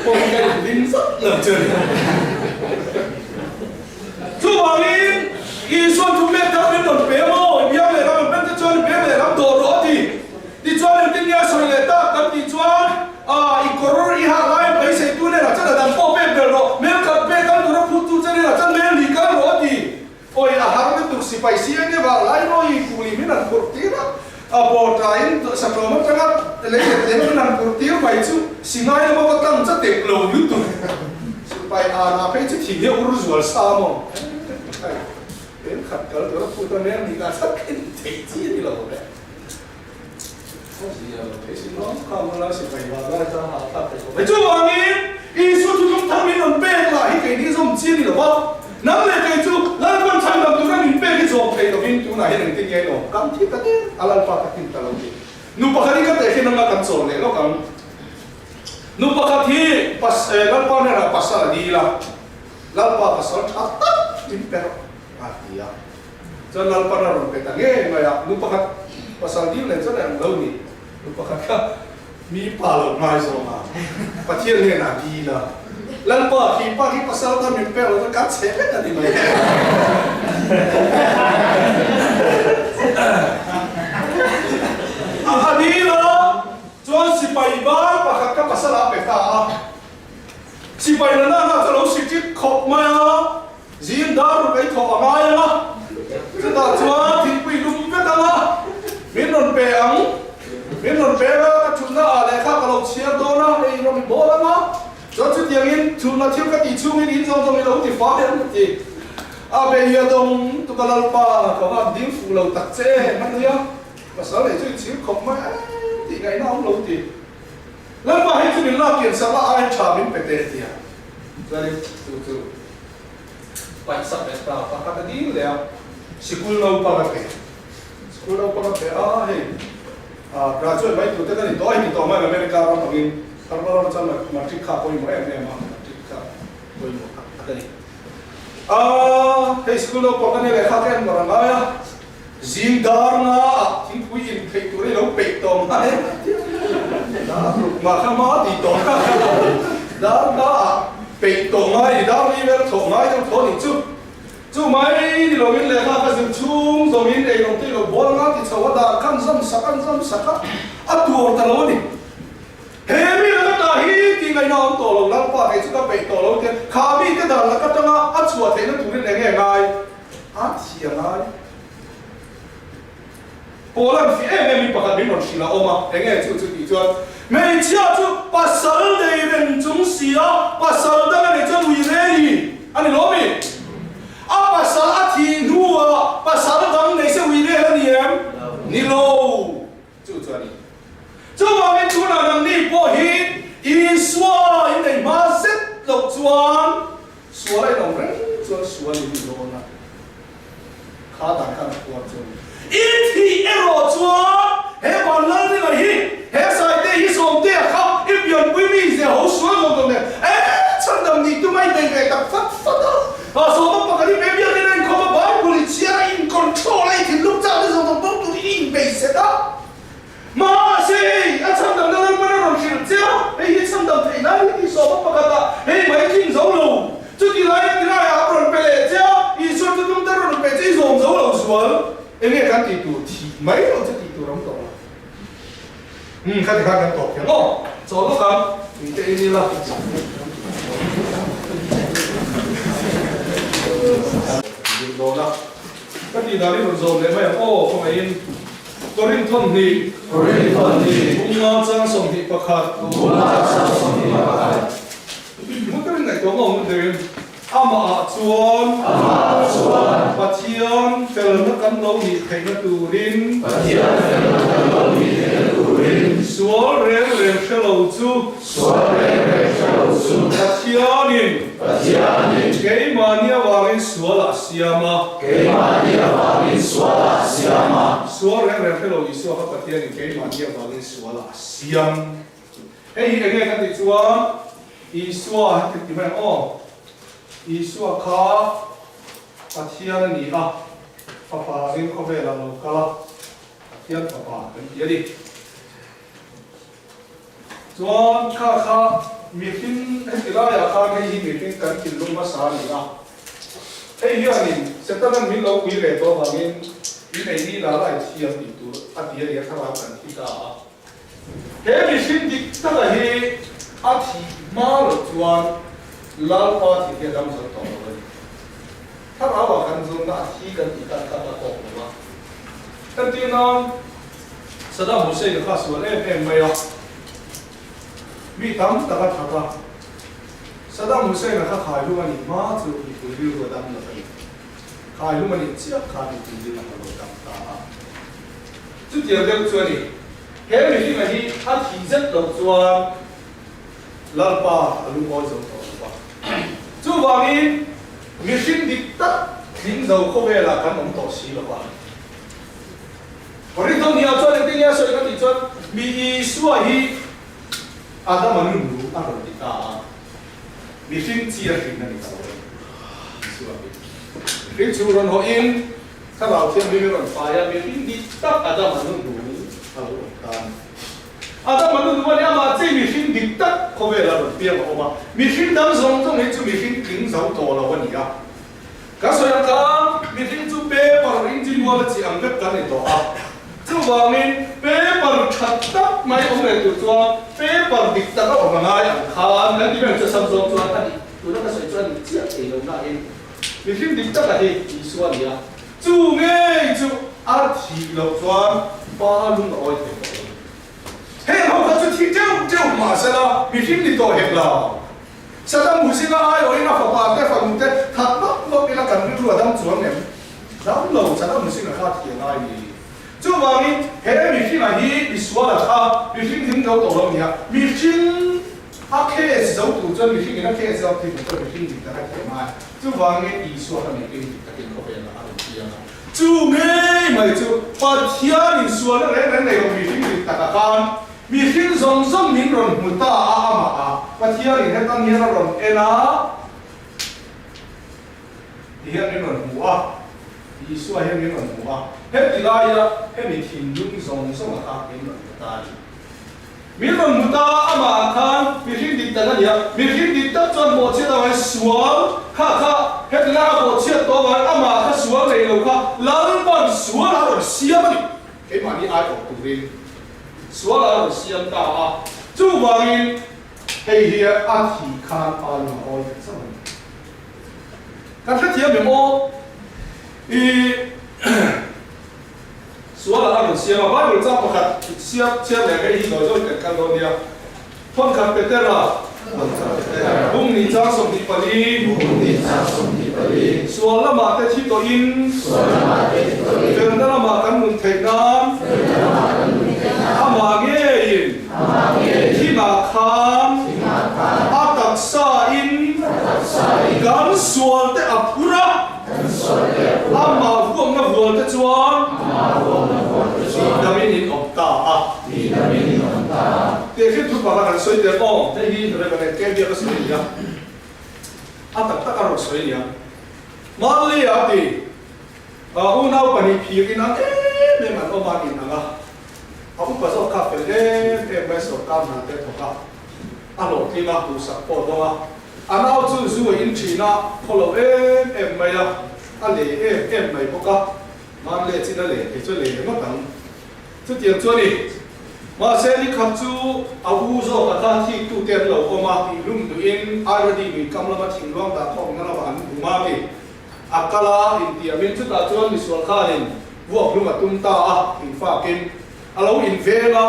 Kau kan linsat lah jadi. Tu malin, isu tu mereka betul pemo, biar mereka betul cuan mereka dorot di cuan yang tinggal soleta, kan di cuan ikoror iha lain paisa itu ni lah, cakap dan pop belo, mereka pegang dorot putu jadi lah, cakap mereka likan roti. Oh ya, harus tu si paisa ni balai no ikuli minan kurtira, apotain sebelum cakap lagi minan kurtira paisa singai yang mau ketang cakap lo itu, supaya apa itu tidak urus jual sama.ขัดกันตัวพูดตัวนี้มีการสักขึ้นเทจี้ที่เราเนี่ยเขาเสียไปสิน้องข้าวมันแล้วสิไปว่าได้จะหาตัดไปไปจู่วันนี้อีสุดทุกทำมีนนเป้งละให้ใครที่ส่งจีนี่หรอวะนั่นเลยใครจู่แล้วคนทำแบบตัวนั้นมีเป้งที่ส่งใครตัวนี้ตัวไหนหนึ่งที่ยังหรอกำที่กันเนี่ยอะไรปากที่ตลอดนุปะคดีก็แต่ที่นั่งกันส่งเลยแล้วกันนุปะคดีปัสแล้วป้อนเนี่ยปัสสาวะดีละแล้วป้าปัสสาวะชัดจิ้มเปรya, jangan pernah rompet angin, maya lupa kat pasal dia lain sana yang lalu ni, lupa kat mi palon mai sama, patil ni nak gila, lalpa hipa pasal tu mi pel tu kat sebet tadi maya, adila, tuan si paibar pakai pasal apa tak, si painana kalau sikit kop maya. Zin daru kai thok amai ma ta chua thi pui lum pe ta ma min non pe ga chuna ale kha ka lo chia do na ei ro mi bo la ma cho chu tiang in chuna thiu ka ti chu min in zo zo mi lo ti fa den ti a be ya dong tu ka lal pa ka ha ding fu lo tak che man ya ma sa le chu chi khop ma ti ngai na lo ti lal pa hai chu min la kian sa la ai cha min pe te ti ya jadi tu WhatsApp es para pakai tadi le sekolah lau pakai hei graduate baik tu kan itu mai Amerika orang pagi kalau orang macam matric kah koi mau matric kah koi mau ada ni hei sekolah pakai ni lekha kan orangaya zindar na tingkui in pektori lau pektom ada maka mati tom dar na被动啊，你到那边从那种拖你就买你路面来看，个是冲路面来用对了，波浪啊，你瞅我打看什么啥，多的路呢？嘿，咪那个大黑点个样多路，那把这个被多路的，卡比的那个怎么出来那土的那个爱，天爱。波浪是咪不看没弄起了，嘛，那个就你说。每次就把手的人总是把手的那里就为那里，你罗米，把手提路把手的当那些为那你喽，就这里，这外面出来能力不行，一说因为马上六转，说来了。suan ni lo na khá đại khá quan trọng ít thì ero chúa he còn lớn như vậy he sai thế hi som thế khá ít biển quý mi sẽ hậu suan rồi này chân đầm đi tụi mày về tập phát đó so mà cái này bây giờ cái này không có bảo policia in control ấy thì lúc sau thì so mà tụi in base đó mà gì chân đầm nó mới nó làm gì ấy chân đầm thì nó đi so mà cái đó ấy mấy kinh giống luôn chút đi lại à rồi về chứ ý số tụi chúng ta rồi về chứ giống luôn xuống em nghe cái gì tụi thì mấy rồi chứ tụi lắm rồi cái gì khác tổ kiến ô cho nó cầm mình cái gì là đồ đó cái gì đó đi một dồn đấy mày ô không phải in Korin thon ni cũng ngó trang song thị bạc hạt muốn cái này có ngomong đến ama chuan pathian fel nó cắn lâu nhị thành nó turin sual reng fellow chu pathianin cái mania vangin sual asiama sual reng fellow isu ha pathianin cái mania vangin sual asiam hey nghe cái gì chuan isu ha cái gì mà isu kha pathian ni a papa rin ko vela lo kala pathian papa kan đi chuan kha mi tin hetila ya kha ke hi mi tin kan kin lu ma sa ni a ei hi ani setanan min lo wi le to bangin i nei ni la lai thiam ti tu a ti ri kha wa kan ti ka he mi tin dik ta la hi a thi ma lo chuan lal pa thì cái đam sản phẩm rồi, tháp áo và khăn dùng đã thi cần thì cần là cổ mà, cái tiên non, sau đó một số cái khác số em mày à, vì tắm ta bắt tháp à, sau đó một số cái khác khai luôn anh má chú bị tụi điêu rồi đam là vậy, khai luôn anh chỉ khai bị tụi điêu là rồi đam ta, chút điều điều cho đi, cái này khi mà đi hắn thì rất đầu cho lal pa luôn ngồi giống chú vàng mi xin đi tắt lính dầu không về là cán ống tổ xí là vậy còn đi thông nhiều cho nên tiếng nghe sợi cái gì cho mi xua hi à ta mà nung nung à rồi đi ta mi xin chia thì nó đi sao xua cái chú rồi họ in các bảo thiên mi rồi phải mi xin đi tắt à ta mà nung nung à rồi ta à mà nung nung mà chỉ mi xin đi tắt không về là rồi tiếng mà mi xin đâm rong trong này chú mi xin kính dầu to là vấn đề à cái số lượng đó mi xin chú bé bằng engine mua là chỉ ăn cái này to à chú vàng mình bé bằng chặt tắc mấy ông này tụi cho bé bằng địch tắc ông mà ngay ăn khá nên đi bên cho Samsung cho anh đi tụi nó cái sợi cho anh chia thì nó lại mi xin địch tắc là gì chỉ số gì à chú nghe chú ăn thì lâu cho ba luôn rồi hey họ có chút thiếu mà sao mi xin đi to hết là sao ta muốn xin ai rồi nó phải bảo cái phần cái thật nó cái là cần cái lúa đâm xuống này đâm lâu sao ta muốn xin là khác tiền ai đi chú bảo mi hey mi xin là hi mi xóa là khác mi xin thêm đâu tổ lòng nhá mi xin case dấu tụ cho mi xin cái case dấu thì cũng mi xin thì ta hay mà chú bảo mi ý xóa là mi cái gì ta cái có vẻ là ăn tiền chú nghe mà chú phát hiện mi xóa là cái này mi xin thì ta cái mi xin zong min ron mu ta ama a pathia ri hetan hian ron ena hian min ron mu a isu hian min ron mu a he tilaya he mi thin lung zong a min ron ta min ron mu ta ama khan mi xin dit ta nia mi xin dit ta chon mo che ta wai sual kha he tilaya mo che to wai ama kha sual le lo kha lan ban sual a ron siam ni ke ma ni ai ko tu rin số là một siêu ta à, chú vàng in hay hier ăn thì khăn ăn mà ôi sao vậy? Cái thứ thiệt mình ô, số là một siêu mà bao nhiêu trăm một hạt siêu này cái gì rồi cái đó đi à, phong cách bê tê là, bung ni trang sông đi bali, số là mà cái thiết đồ in, phần đó là mà cái mùng thạch nam. Amagein, Himakhan, Ataksain, Gan sual te apura ra ama vuông na vuông te chuan vitamin in opta te khi thu pa kan soi te o te hi re ba ke dia ka soi ya atak tak aro soi ya mali ati unau pani phikin an me man o ma in anga abu pa so ka pe le me so ka na te to ka alo ti na hu sa po do a anau chu zu in china kholo mai ya ale mai po ka man le chin le e chu le ma tang chu tiang chu ni ma se ni khap chu abu zo ka ta thi tu te lo o ma ti lum tu in already mi kam la ma thing long da thong na la an bu ma ki akala in ti amin chu ta chuan mi sual kha in vuak lum atum ta a in fa kin alo in vela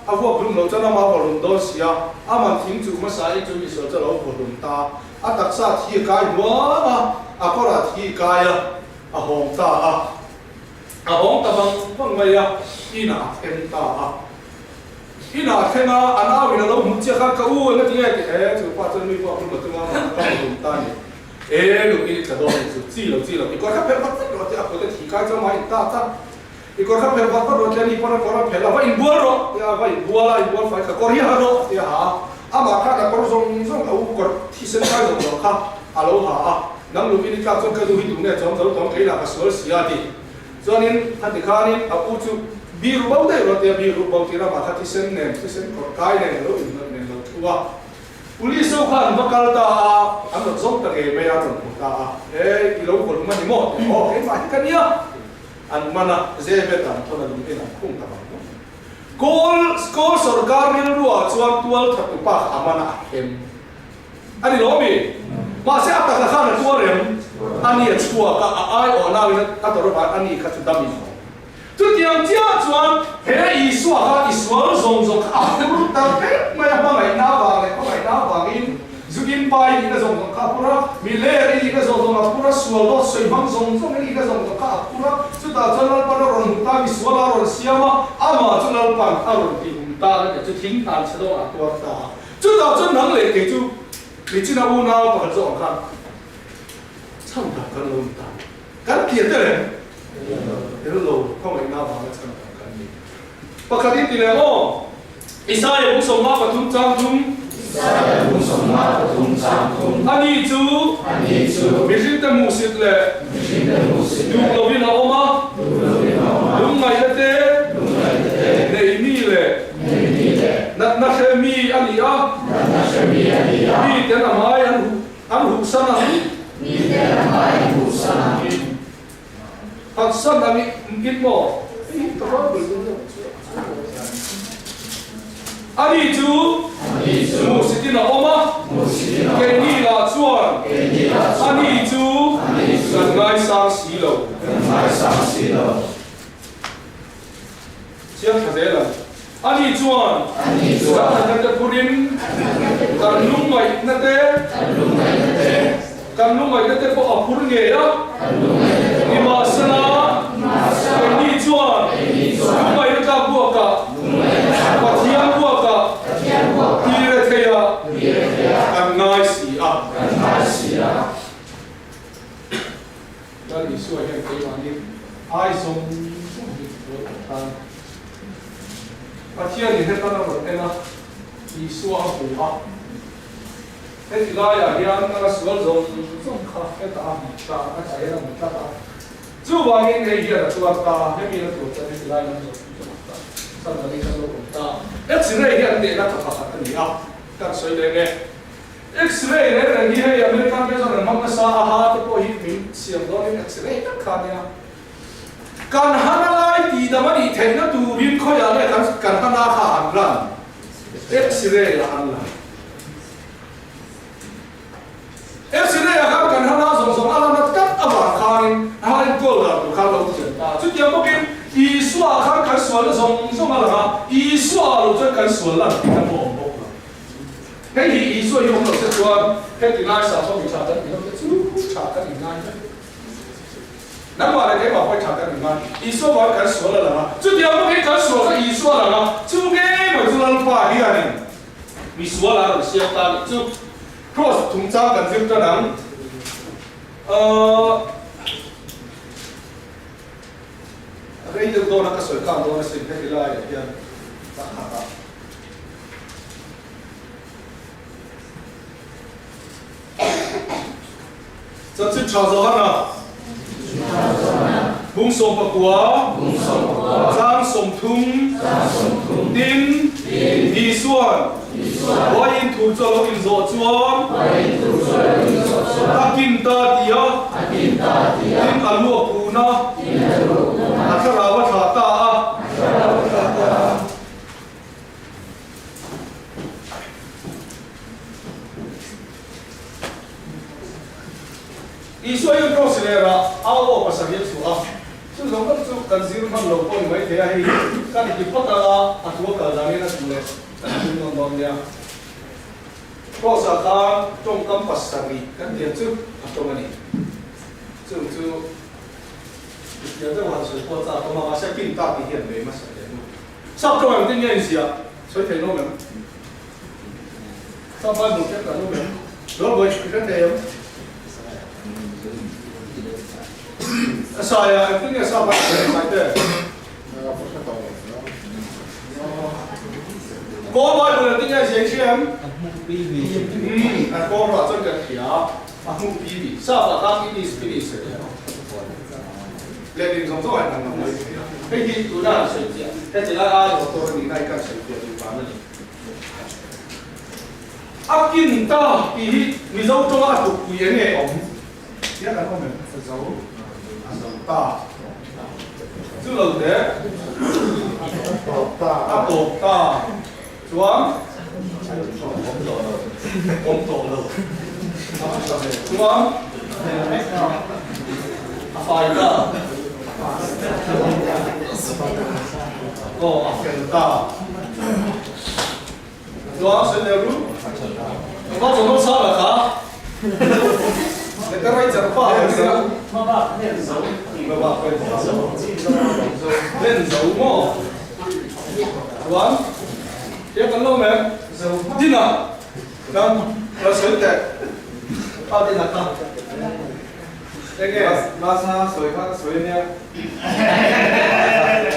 a vuak lum lo chana ma bolum do sia a man thing chu ma sai chu mi sual cha lo bolum ta a taksa thi kai nuama a kora thi kaya a hom ta a hom ta bang mai ya ina them ta a ina thena ana wina lo mu che kha ka u na ti e chu pa chen mi vuak lum tu ma ka bolum ta ni lu in ka do chu chi lo i ko kha per pat ro ti a ko te thi kai cha mai ta ta i ko kha per pat ro te ni pora phela va in bual ro ya va in buala in bual fa ka ko ri ha ro ya ha ama kha na ko zong au ko thi sen kai lo kha alo ha nang lu in ka chong ka du hi du ne chong tong kai la ka sol sia ti zonin ha ti khanin a u chu bi ru bau dai ro te bi ru bau ti ra ma kha thi sen ko kai ne lo in ne lo thua uli so khan bakal ta an lo zong ta ge me ya chong ta e i lo ko ma ni mo o ke ma ka nia an mana ze be tan thona dum ina khung ta ba kol sarkar ni ruwa chuan tual thatu pa amana hem ani lo mi ma se ata ka khana tuarem ani a chua ka ai o na wi ta to ro ba ani ka chu dami tu tiang chia chuan he i suwa ka i suwa zong a ru ta pe ma ya ba mai na ba in zugin pai ni ka zong ka pura mi le ri ka zong pura suwa lo soi bang zong ni ka zong ka pura chu ta chanal pa ron ta mi suwa la ron siama ama chanal pa a ron ti ta le chu thing tan chado a to ta chu ta chen nang le ke chu ni chi na u na pa zong ka chang ta kan lo ta kan ki te le hello ko mai na ba chang ta kan ni pa ka ti le mo Isaiah bu som ma pa tum chang tum ani chu mi sin ta mu sit le du lo vi na oma lung mai te nei mi le na she mi ani a mi te na mai an hu sana an sana mi git mo ani chu mu sitina oma ke ni la chuan ani chu kan ngai sang si lo chia tha de la ani chuan kan ta purin kan lung mai na te po a pur nge ya ni ma sana ke ni chuan lung mai ta bu ka pa thiam bu ka Tire thea kan ngai si a dan isu yang kaiwani ai som tan patia ni heta na rotena isu a bu a et laya hian na sual zong kha eta a ta a chai na ta ta chu wangin nei hian tu ta hemi na tu ta ni laya na san da ni kan lo ta X-ray hian de na ta kha ta ni a kan soi le nge X-ray le na ni he American pe zon mang sa a ha to po hi min siam do ni X-ray ta kha ne kan hana lai ti da mani the na tu win kho ya le kan hana kha an ran X-ray la an la X-ray a kan hana zong ala na kat aba khain ha in ko la tu kha lo chen ta chu tiam mo kin i swa kan sual zong ala ha i swa lo chu kan sual la ta mo cái gì ý xuôi không được sẽ chuan cái tiếng ai sao cho mình trả đất thì nó sẽ chú trả cái tiếng ai nắm vào cái bảo phải trả cái tiếng ai ý xuôi vào cái số là chú điều nó cái số cái ý xuôi là chú cái mà chú làm phải đi à mi xuôi là được siêu ta chú cross thùng trang cần giúp cho nắng cái điều đó là cái sợi cam đó là sinh cái lại hiện tất cả chân chữ chào gió hả bung sông bạc quá giang sông thung tin đi xuân quá in thủ cho lo in gió chuan ta kim ta tia tin ăn lúa phù na à cái nào mà thà ta isu yung prosilera awo pasagil suwa so long kan su kan zero man lo pon mai thea hi kan ki pata atwa ka dani na sule kan non non ya prosa ka tong kam pasari kan dia chu atomani chu ya de wa su ko ta ko ma sa kin ta ki hian me ma sa ya sa ko ang tin yen sia so thei no me sa ba no ke ka no me do boy kan de saya itu ni sahabat saya. Có bao giờ tiếng Anh dễ xem? Có rõ chân cái kia, mu bibi. Sao mà ta cái đi spirit lên đến giống rồi là người. Cái gì tụi nó sẽ gì? Cái chỉ là ai của tôi thì này cần sẽ việc gì phá này. Akin ta thì mình giống trong ai thuộc quý nghề ông. Biết là không mình phải giấu. Ta chứ là thế ta tổ ta xuống ôm tổ luôn xuống phải ta phần ta xuống sẽ đều đúng có chỗ nó sao là cả người ta nói chẳng phải là sao mà bạn nên giấu mà bạn phải giấu lên giấu mò đúng tiếp con lông em đi nào không nó sớm tệ bao tiền là không đây nghe masa soi khác soi nha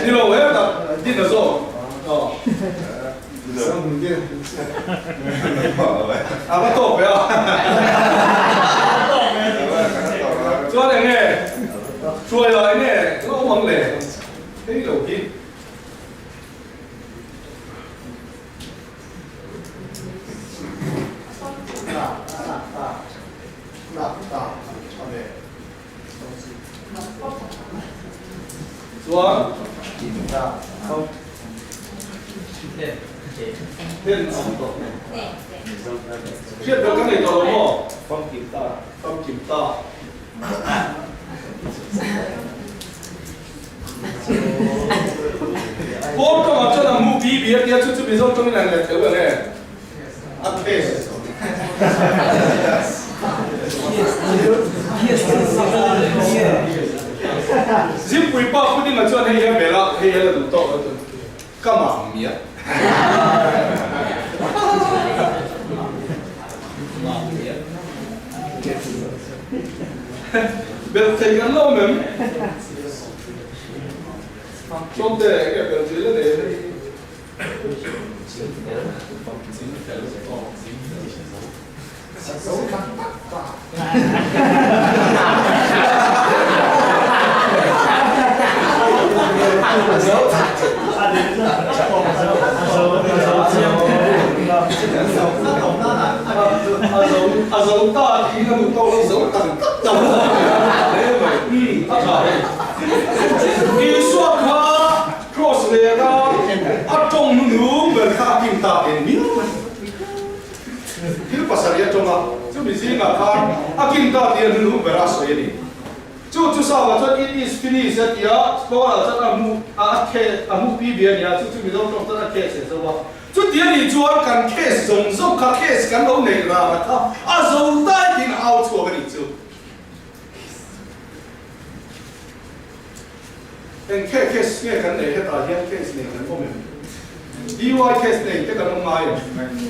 đi đâu ấy là đi đâu rồi xong rồi à bắt tổ phải không cho này nghe chui rồi nè nó không bằng lẻ thế đầu tiên xuống không thiên sống tổ biết được cái này tổ đúng không không kiểm ta Bốn cái mặt cho là mu bí bí kia chút chút bí trong trong này là thế rồi này. Okay. Zip quý ba phút đi mà cho này em bé là hay là đủ to rồi. Cái mảng mía. Bên thầy gắn lâu mình trong đây cái bên dưới là để giống ta thì nó to nó giống tầng tầng đấy vậy đi xuống ha cross này đó ở trong núi bên khác kim ta bên miếng cái pasar ya trong à chú bị gì mà khác ở kim ta bên núi bên ra soi đi chú sao mà cho ít finish ya tia có là cho là mu pi biển ya chú bị đâu trong cho là case rồi ba chú tiền thì chuan cần case giống cả case cần đâu này là mà ta à giống tai thì ao chùa cái gì chú en case nghe cần này hết à hiện case này cần không mình DY case này cái cần không ai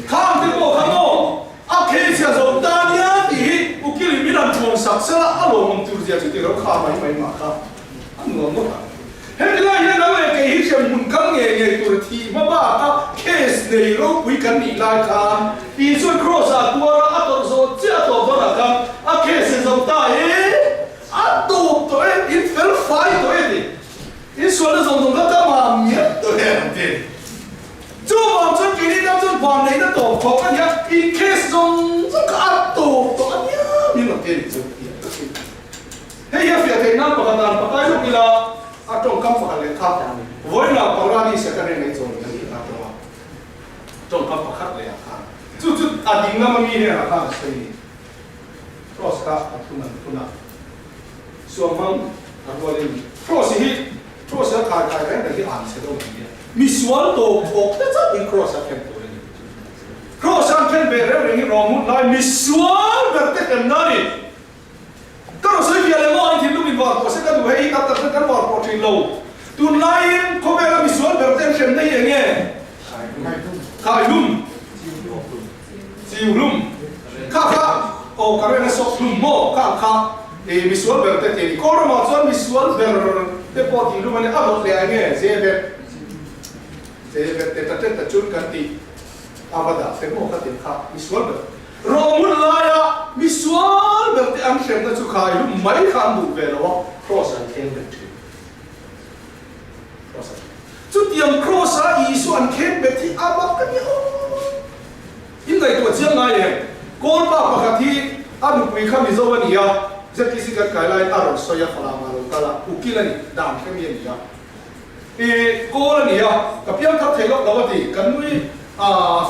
không thì bộ không à case là giống ta nhá thì ukili làm chuồng sạch sẽ là alo mong tu gì chứ thì nó khá mấy mà khá anh ngon quá hết lại hiện nay cái hiện象muốn căng nghe tu thì mà ba ta case này lúc quý cần đi lại cả đi xuống cross à tua ra atour rồi chết rồi đó là cả case giống ta atour tôi in fel fight tôi đi in xuống là giống các mà miết tôi làm gì chú vào chân kỳ đi đâu chân vào này nó tổ phổ anh nhá in case giống các atour tôi anh nhá nhưng mà cái gì chứ hey ya phía thế nào mà cái nào cái lúc là trong cam phải lên khắp với là bảo ra đi sẽ cái này rồi cái gì là trong cam phải khắp lên khắp chút đi ngang mà mi này là khắp xây cross cả thu nạp xuống măng rồi lên cross là khai cái này ăn sẽ đâu mi xuống tổ bộ tất cả in cross là kèm tổ lên cross là kèm về rồi những rong mút lại mi xuống về tất cả nơi các bạn thấy việc này mà anh thì lúc mình vào có sẽ có đủ hay tập các vào quá trình lâu tuần này có vẻ là mình xuống được tên xem đây nghe khai lum chiều lum khá cái này là sốt lum mò khá mình xuống được tên thì có mà xuống mình xuống được tên bỏ thì lum này áp lực lại nghe dễ về tên chút cái tí avada tên mò cái tiền khá mình xuống được rồi muốn lại mi xuống được thì anh xem nó chú khai lúc mấy khăn đủ về đó cross anh khen được chứ cross chú tiệm cross ý số anh khen về thì áp bắt cái nhau in này tuổi chiang này này con bà bà thì anh được quý khăn đi dâu anh nhá rất kỹ cái lại ta rồi soi phá mà rồi cả là uki này đam cái miếng nhá thì cô là nhá cái piang thắp thấy lúc đó thì cái nuôi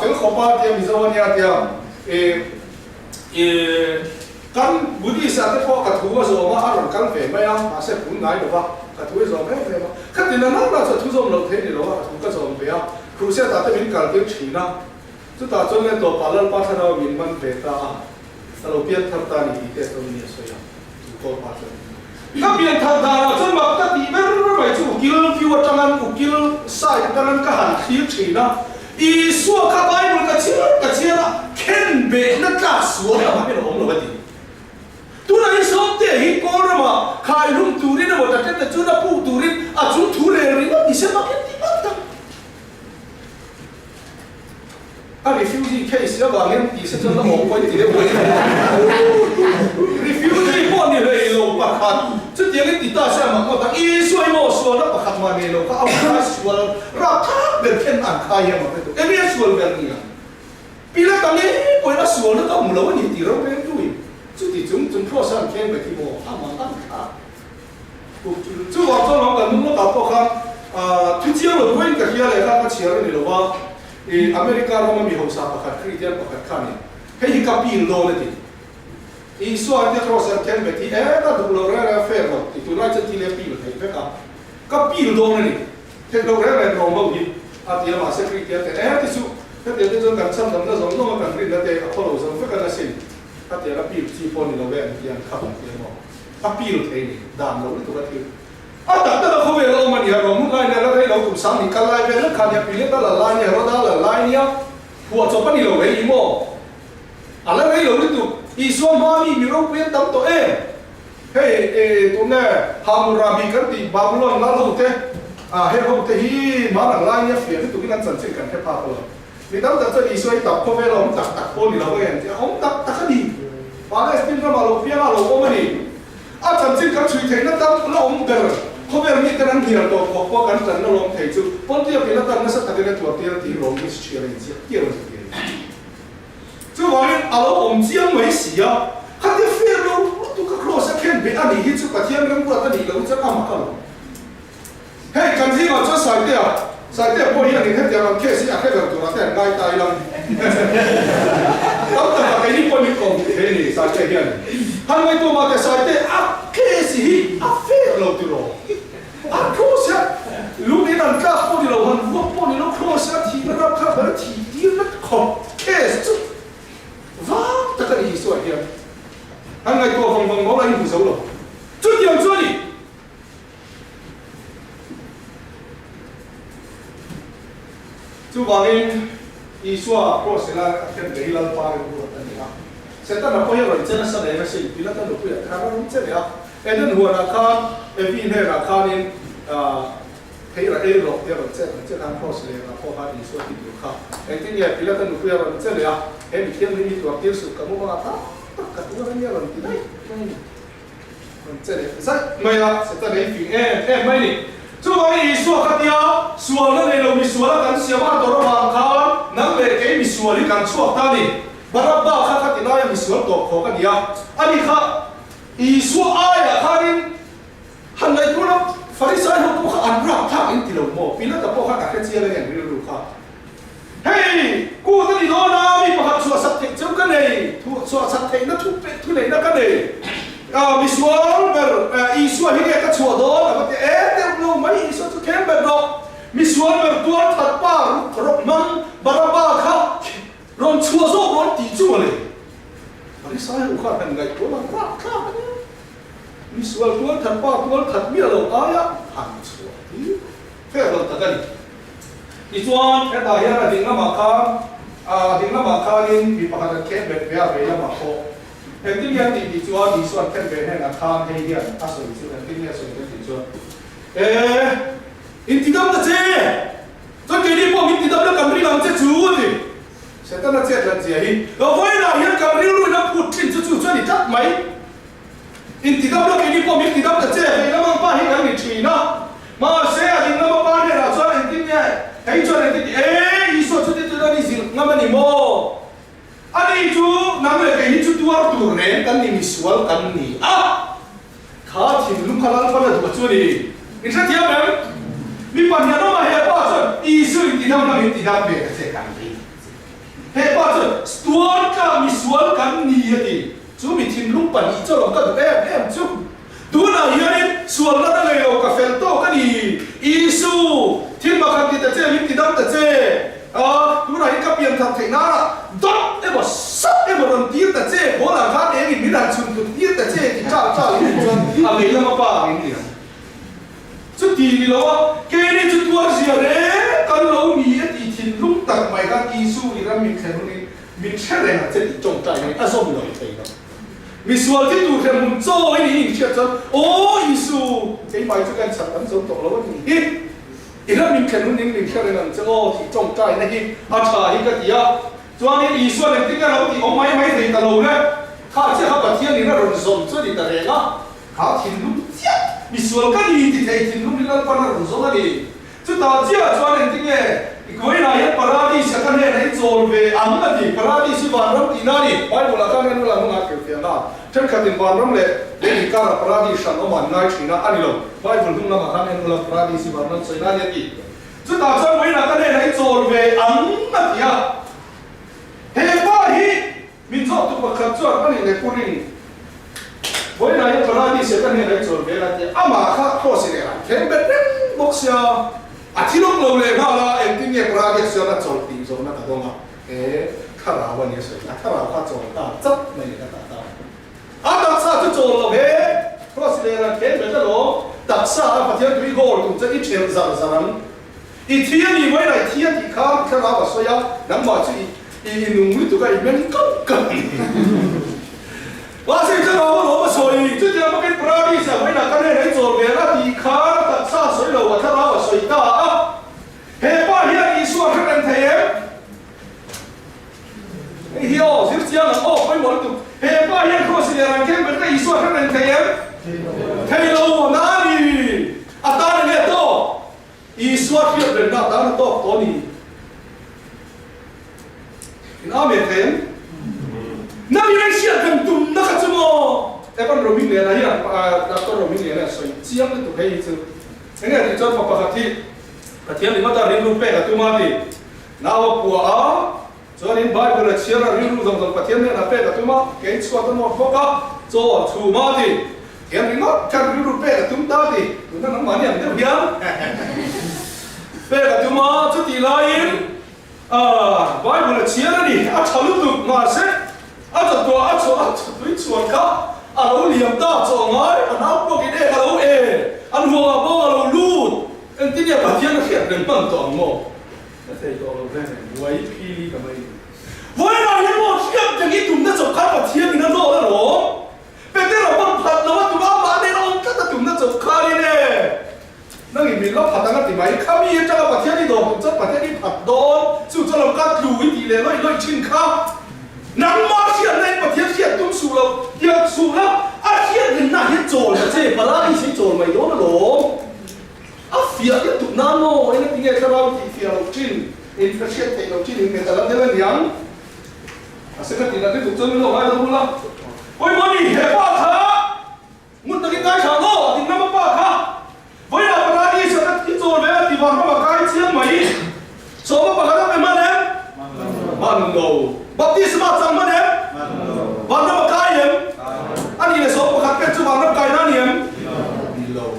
phải khó ba tiệm đi dâu anh nhá tiệm kan budi sa te po ka thu zo ma aron kan ve mai am ma se pun ngai lo ba ka thu zo mai ve ma ka tin na na sa thu zo lo the ni lo thu ka zo ve a khu se ta te min kal te china chu ta chon le to pa lal pa thana min man ve ta sa lo pian thar ta ni te to ni so ya chu ko pa chon ka pian thar da ra chon ma ta ti ber mai chu kil fiu tangan ku kil sai tangan ka han khi china i suo ka bai ka chia na ken be na ka suo ya ma be lo lo ti tu na i so te hi ko ra ma khai lum tu ri na mo ta te chu na pu tu ri a chu thu le ri ma i se ma ken ti ma ta a refugee case ya ba ngem ti se chu na mo ko ti le wo refugee ko ni le lo pa khat chu ti ngi ti ta sa ma ko ta i so i mo so na pa khat ma ne lo ka au ka suo ra tha be ken an khai ya ma pe tu e mi suo be ni ya pila ta ne ko na suo na ta mo lo ni ti ro pe tu chú thì chúng pro sang khen về thì bộ mà ăn cả chú vào trong nó gần nó tạo có khác chú chia rồi quên cả kia lại khác chia rồi này là America nó mới hậu sao cả Christian cả khác này hay hi copy lo này thì ý số anh pro sang khen về thì ta đủ lo ra fair rồi thì tôi nói chân thì lấy pi rồi phải cả copy lo này thế lo ra là nó mau gì thì mà sẽ Christian thì chú thế thì tôi cần xem nó giống nó cần cái là Apollo giống phải cái là gìถ้าเดี๋ยวเราปีนที่พอนี่เราแหวนยังขับเดี๋ยวมองถ้าปีนเทนี่ดามเราตัวที่แต่เราเขาเวลามันเนี่ยเรามุ่งไงเนี่ยเราได้เรากลุ่มสามนี่กันไล่ไปแล้วขันเนี่ยปีนแต่ละไล่เนี่ยเราได้ละไล่เนี่ยหัวจบปนี่เราเว้ยมั่วอะไรเว้ยเราได้ตัวอีส่วนมามีเราเปลี่ยนตั้งตัวเองเฮ้ตัวเนี่ยฮามูราบีกันที่บาบิโลนนั่นเราเตะเฮ้เขาเตะฮีมาหลังไล่เนี่ยเฟียที่ตัวนี้นั่นสั่นเช่นกันแค่พาตัวมีตั้งแต่จะอีส่วนตับเขาเวลาผมตักคนนี่เราเองจะผมตักดีว่าได้เป็นก็มาลงเพียงมาลงก็ไม่ดีฉันจริงกับช่วยเทนั่นตั้งเราผมเดินเขาเป็นมีแต่นั่นเดียวตัวพวกกันแต่เราลงเทจูปนที่เราเป็นนั่นตั้งนั่นสักแต่ในตัวเดียวที่ลงที่เชื่อเลยเกี่ยวกับเกี่ยวจู่วันนี้เราผมเจียงไม่เสียเขาที่เฟียร์เราตัวก็คลอสแค่เป็นอันนี้ที่จู่กับเทียมเรื่องพวกอันนี้เราจะทำอะไรเฮ้ยกันที่เราจะใส่เดียวใส่เดียวพวกนี้อันนี้แค่เดียวเราแค่สิ่งแค่เดียวตัวเราแต่ง่ายตายเราต้องแต่ไปนี่คนนี้คงเห็นนี่ใส่เดียวฮันไม่ตัวมาแต่ใส่เดียวแค่สิ่งเฟียร์เราตัวเราคลอสลูกนี่นั่นก็พวกนี้เราพวกนี้เราคลอสทีมันรับข้าวแบบทีเดียวมันขอบแค่จุดว้าวแต่ก็ดีสวยเดียวฮันไม่ตัวฟังเราอะไรอยู่สูงหรอจุดเดียวจุดนี้จู่วันนี้อีสวาโปรเซล่าแค่เดี๋ยวเราพาไปดูกันนี่ครับ sẽ ta nói rồi chân là này phải xin pila ta nói bây giờ khá nó đúng chứ đấy em nên huồn là khá em vì này là khá nên thấy là em lộc thì rồi chứ làm khó xử là khó phát đi suốt thì được khá em tin là pila ta nói bây giờ rồi chứ đấy em bị thiên lý thuộc tiêu sự cả một cái tất cả những cái này rồi thì đấy chứ đấy rất mày là sẽ ta lấy phim em mày đi chú mày đi suốt cái gì suốt nó này là mình suốt là cần xem mà đồ vàng khá nắng về cái mình suốt đi cần suốt ta đi Barabba khá thì nói mình suốt đồ khó cái gì anh đi khá ý suốt ai à khá đi hắn này cũng là phải sai không có ăn rau thang in tilo mò vì nó tập bộ khác cái chia lênอย่างนี้รู้ค่ะheyกูตั้งที่โน่นนะมีประหัตชัวสัตย์เจ้ากันเลยชัวสัตย์เองนั่นทุกเลยนั่นกันเลยมีชัวแบบอีชัวที่เรียกก็ชัวโดนแบบเอ๊ะเดี๋ยวเราไม่อีชัวจะเข้มแบบเรามีชัวแบบตัวถัดป้ารบมันบาราบ้าค่ะร้อนชัวโซ่ร้อนตีจั่วเลยไม่ใช่หัวข้าเป็นไงตัวมันรักข้าเนี่ยมีส่วนตัวถัดป้าตัวถัดเมียเราอายะหันส่วนที่แค่เราตะกันอีส่วนแค่ตายาดิ่งน้ำมาข้าดิ่งน้ำมาข้านี่มีปากกาแค่แบบเบียร์เบียร์มาโคเห็นที่ยังดีส่วนแค่แบบให้นักข้ามให้เดียร์อาศัยส่วนที่ยังส่วนที่ส่วนอินทิดามตะเจ้จนเกิดที่พวกอินทิดามแล้วกันไม่ได้ลำเจ้าจูดิเสร็จแล้วเจ้าเจ้าเราไว้หน้ายังกันไม่รู้นะพูดถึงจู่ๆนี่จัดไหมอินทิดามแล้วกินที่พวกอินทิดามตะเจ้าให้น้ำมันป้าให้กันมีทีนะมาเสียดิ้งน้ำมันป้าเนี่ยเราชอบอินทิเนี่ยให้ชอบอินทิอีส่วนชุดที่ตัวนี้สิน้ำมันนี่โมอันนี้จู่น้ำมันก็ยิ่งจู่ตัวเร่งกันนี่มีส่วนกันนี่ข้าทิ้งลูกข้าล้างพันธุ์ตัวจู่นี่อินทิเดียมั้งมีปัญญาโน้มมาเห็นป่ะส่วนอีส่วนอินทิดามแล้วอินทิดามเบรกเสกันนี่เฮ้ยป่ะส่วนตัวกันมีส่วนกันนี่ดิจู่มีทิ้งลูกปัญญาเจ้าเราก็แอบจู่ดูน่ะยันนี่ส่วนนั้นเลยเรากับแฟนโต้กันนี่อีสูทิ้งมาคันที่ตะเจ้มิติดำตะเจ้ดูน่ะยังกับเปลี่ยนทางเทน่าดอกเอ็มสักเอ็มรันตีตะเจ้โบราณข้าเองมีดันชุนตุตีตะเจ้ที่จ้าอีกจนอะไรแล้วมาป่าอย่างนี้จุดที่นี่เราเกณฑ์จุดตัวเสียเลยกันเรามีไอ้ที่ทิ้งลูกตัดไม่กันอีสูนี่เรามีแค่นี้มีแค่เรื่องจะจงใจในอาสมเราเองมีส่วนที่ดูแค่มุนโจ้ไอ้นี่เชื่อจนโอ้ยิสูไอ้ใบจุกันฉันนั้นสมตกแล้วว่านี่อีนั่นมีแค่นู้นนี่มีแค่เรื่องจะโอ้ที่จงใจนะที่อาชาที่กติยาจวนนี้อีส่วนหนึ่งที่เราที่เอาไม่ถึงตะลุเนี่ยข้าเชื่อเขาปฏิญาณนี่เราสมส่วนที่ตะเรงอ่ะข้าทิ้งลูกเจ้ามีส่วนกันนี่ที่ไทยทิ้งลูกนี่เราปนเราสมกันนี่จุดต่อเจ้าจวนหนึ่งที่เนี่ยก็ยังไงปราดีสักเนี่ยในโจลเวอันนั้นที่ปราดีสิบวันรำตีนานี่ไปบุลกันเนี่ยเราต้องมาเกี่ยวกับนะฉันขัดดินวันรำเลยเดี๋ยวการปราดีฉันเอามันง่ายชินะอันนี้เราไปบุลทุ่งน้ำมันเนี่ยเราปราดีสิบวันนั้นสวยน่าเนี่ยที่จุดต่อเจ้าไว้นะกันเนี่ยในโจลเวอันนั้นที่อะเฮ้ยป้าฮีมินชอบตุกขัดจวนอันนี้ในปุ่นนี่ไว้นะยังปราดีเสกันเนี่ยในโจลเวนั่นที่อามาข้าข้อสิเนี่ยเข้มเป็นเรื่องบอกเสียอาทิตย์ลงเลยมาละเอ็มที่เนี่ยปราดีเสียนั่นโจลตีโจลนั่นก็ต้องข้าราวันนี้สวยนะข้าราข้าโจลตาจับไม่ได้ตาดักษาจะโจลเราเพราะสิ่งนั้นเข้มเป็นจะโลดักษาปฏิญาณด้วยโกลตุ้งจะอีเชื่อซานั้นอีเทียนนี่ไว้ไหนเทียนที่ข้าราว่าสวยน้ำมันจะอีนุ่มตัวก็อีเหม็นกันว่าสิ่งที่เราว่าสวยจุดที่เราเป็นปราดีเสียไว้ไหนกันเนี่ยโจลเวลาที่ข้าดักษาสวยเราว่าข้าราว่าสวยตาเฮ้ป้าเฮียอีส่วนข้างในเทียมเฮียสิ่งที่เราโอ้ไม่หมดตุเฮ้ป้าเฮียโคสิเดรังเข้มเป็นอีส่วนข้างในเทียมเฮียเราหน้านี่อัตราเนี่ยโตอีส่วนที่เป็นหน้าตาโตตัวนี้น้าเมเทนน้ามีอะไรเสียกันตุ่มนักจุโมแต่คนโรมิเนียนะเฮียนักตัวโรมิเนียเนี่ยสวยเจียมเลยตัวเฮียจึงเนี่ยที่จอดปกติปฏิญาณนี่มาตาเรียนรู้เป๊ะกับตัวมาดิน้าวปัวจอนี่ใบบุรุษเชื่อเรียนรู้ตรงปฏิญาณเนี่ยนะเป๊ะกับตัวมาเกี่ยชัวตัวมาพกจอชูมาดิเกี่ยนี่ก็แค่เรียนรู้เป๊ะกับตัวตาดิตัวนั้นมันเนี่ยมันจะเพี้ยนเป๊ะกับตัวมาจุดที่ไรใบบุรุษเชื่อนี่อาชาลุตุมาเสอาจจะตัวด้วยส่วนเขาเราเลี้ยงตาจงไงเราพวกนี้ได้เราอันหัวบ้องเราลูดอันที่เนี่ยปฏิญาณเขียนเป็นปั้นตัวโม่แต่ตัวเราแค่ไว้พีกับไม่ไว้เราเนี่ยโม่เขียนอย่างนี้ nghĩ tụm nó chụp khát và thiên thì nó rộ ra rồi bây giờ là con phật nó tụm nó mà đây nó chắc là tụm nó chụp khát đi nè nó nghĩ mình lóc phật đang cái gì vậy khám đi cho nó và thiên đi đồ tụm chất và thiên đi phật đó dù cho làm các lùi thì lệ lôi chín khá nắng mà thiên này và thiên thiên tụm sù lâu thiên sù lâu à thiên thì nãy hết trộn là chứ mà lá đi chỉ trộn mày đó là rồi à phía cái tụm nó nó cái tiếng nghe sao thì phía đầu chín inflation thì đầu chín người ta làm thế là nhàng à sẽ cái tiếng là cái tụm chân nó ngay đâu luôn ôi mà đi hệ quá thà muốn tới cái cái thằng đó thì nó quá thà với là bà đi sẽ cái trộn về thì vào nó mà cái chiếc mày số mà bà cái đó mà em ban đầu baptisma chẳng mà em ban đầu mà cái em anh đi là số mà cái chú ban đầu cái đó em đi lâu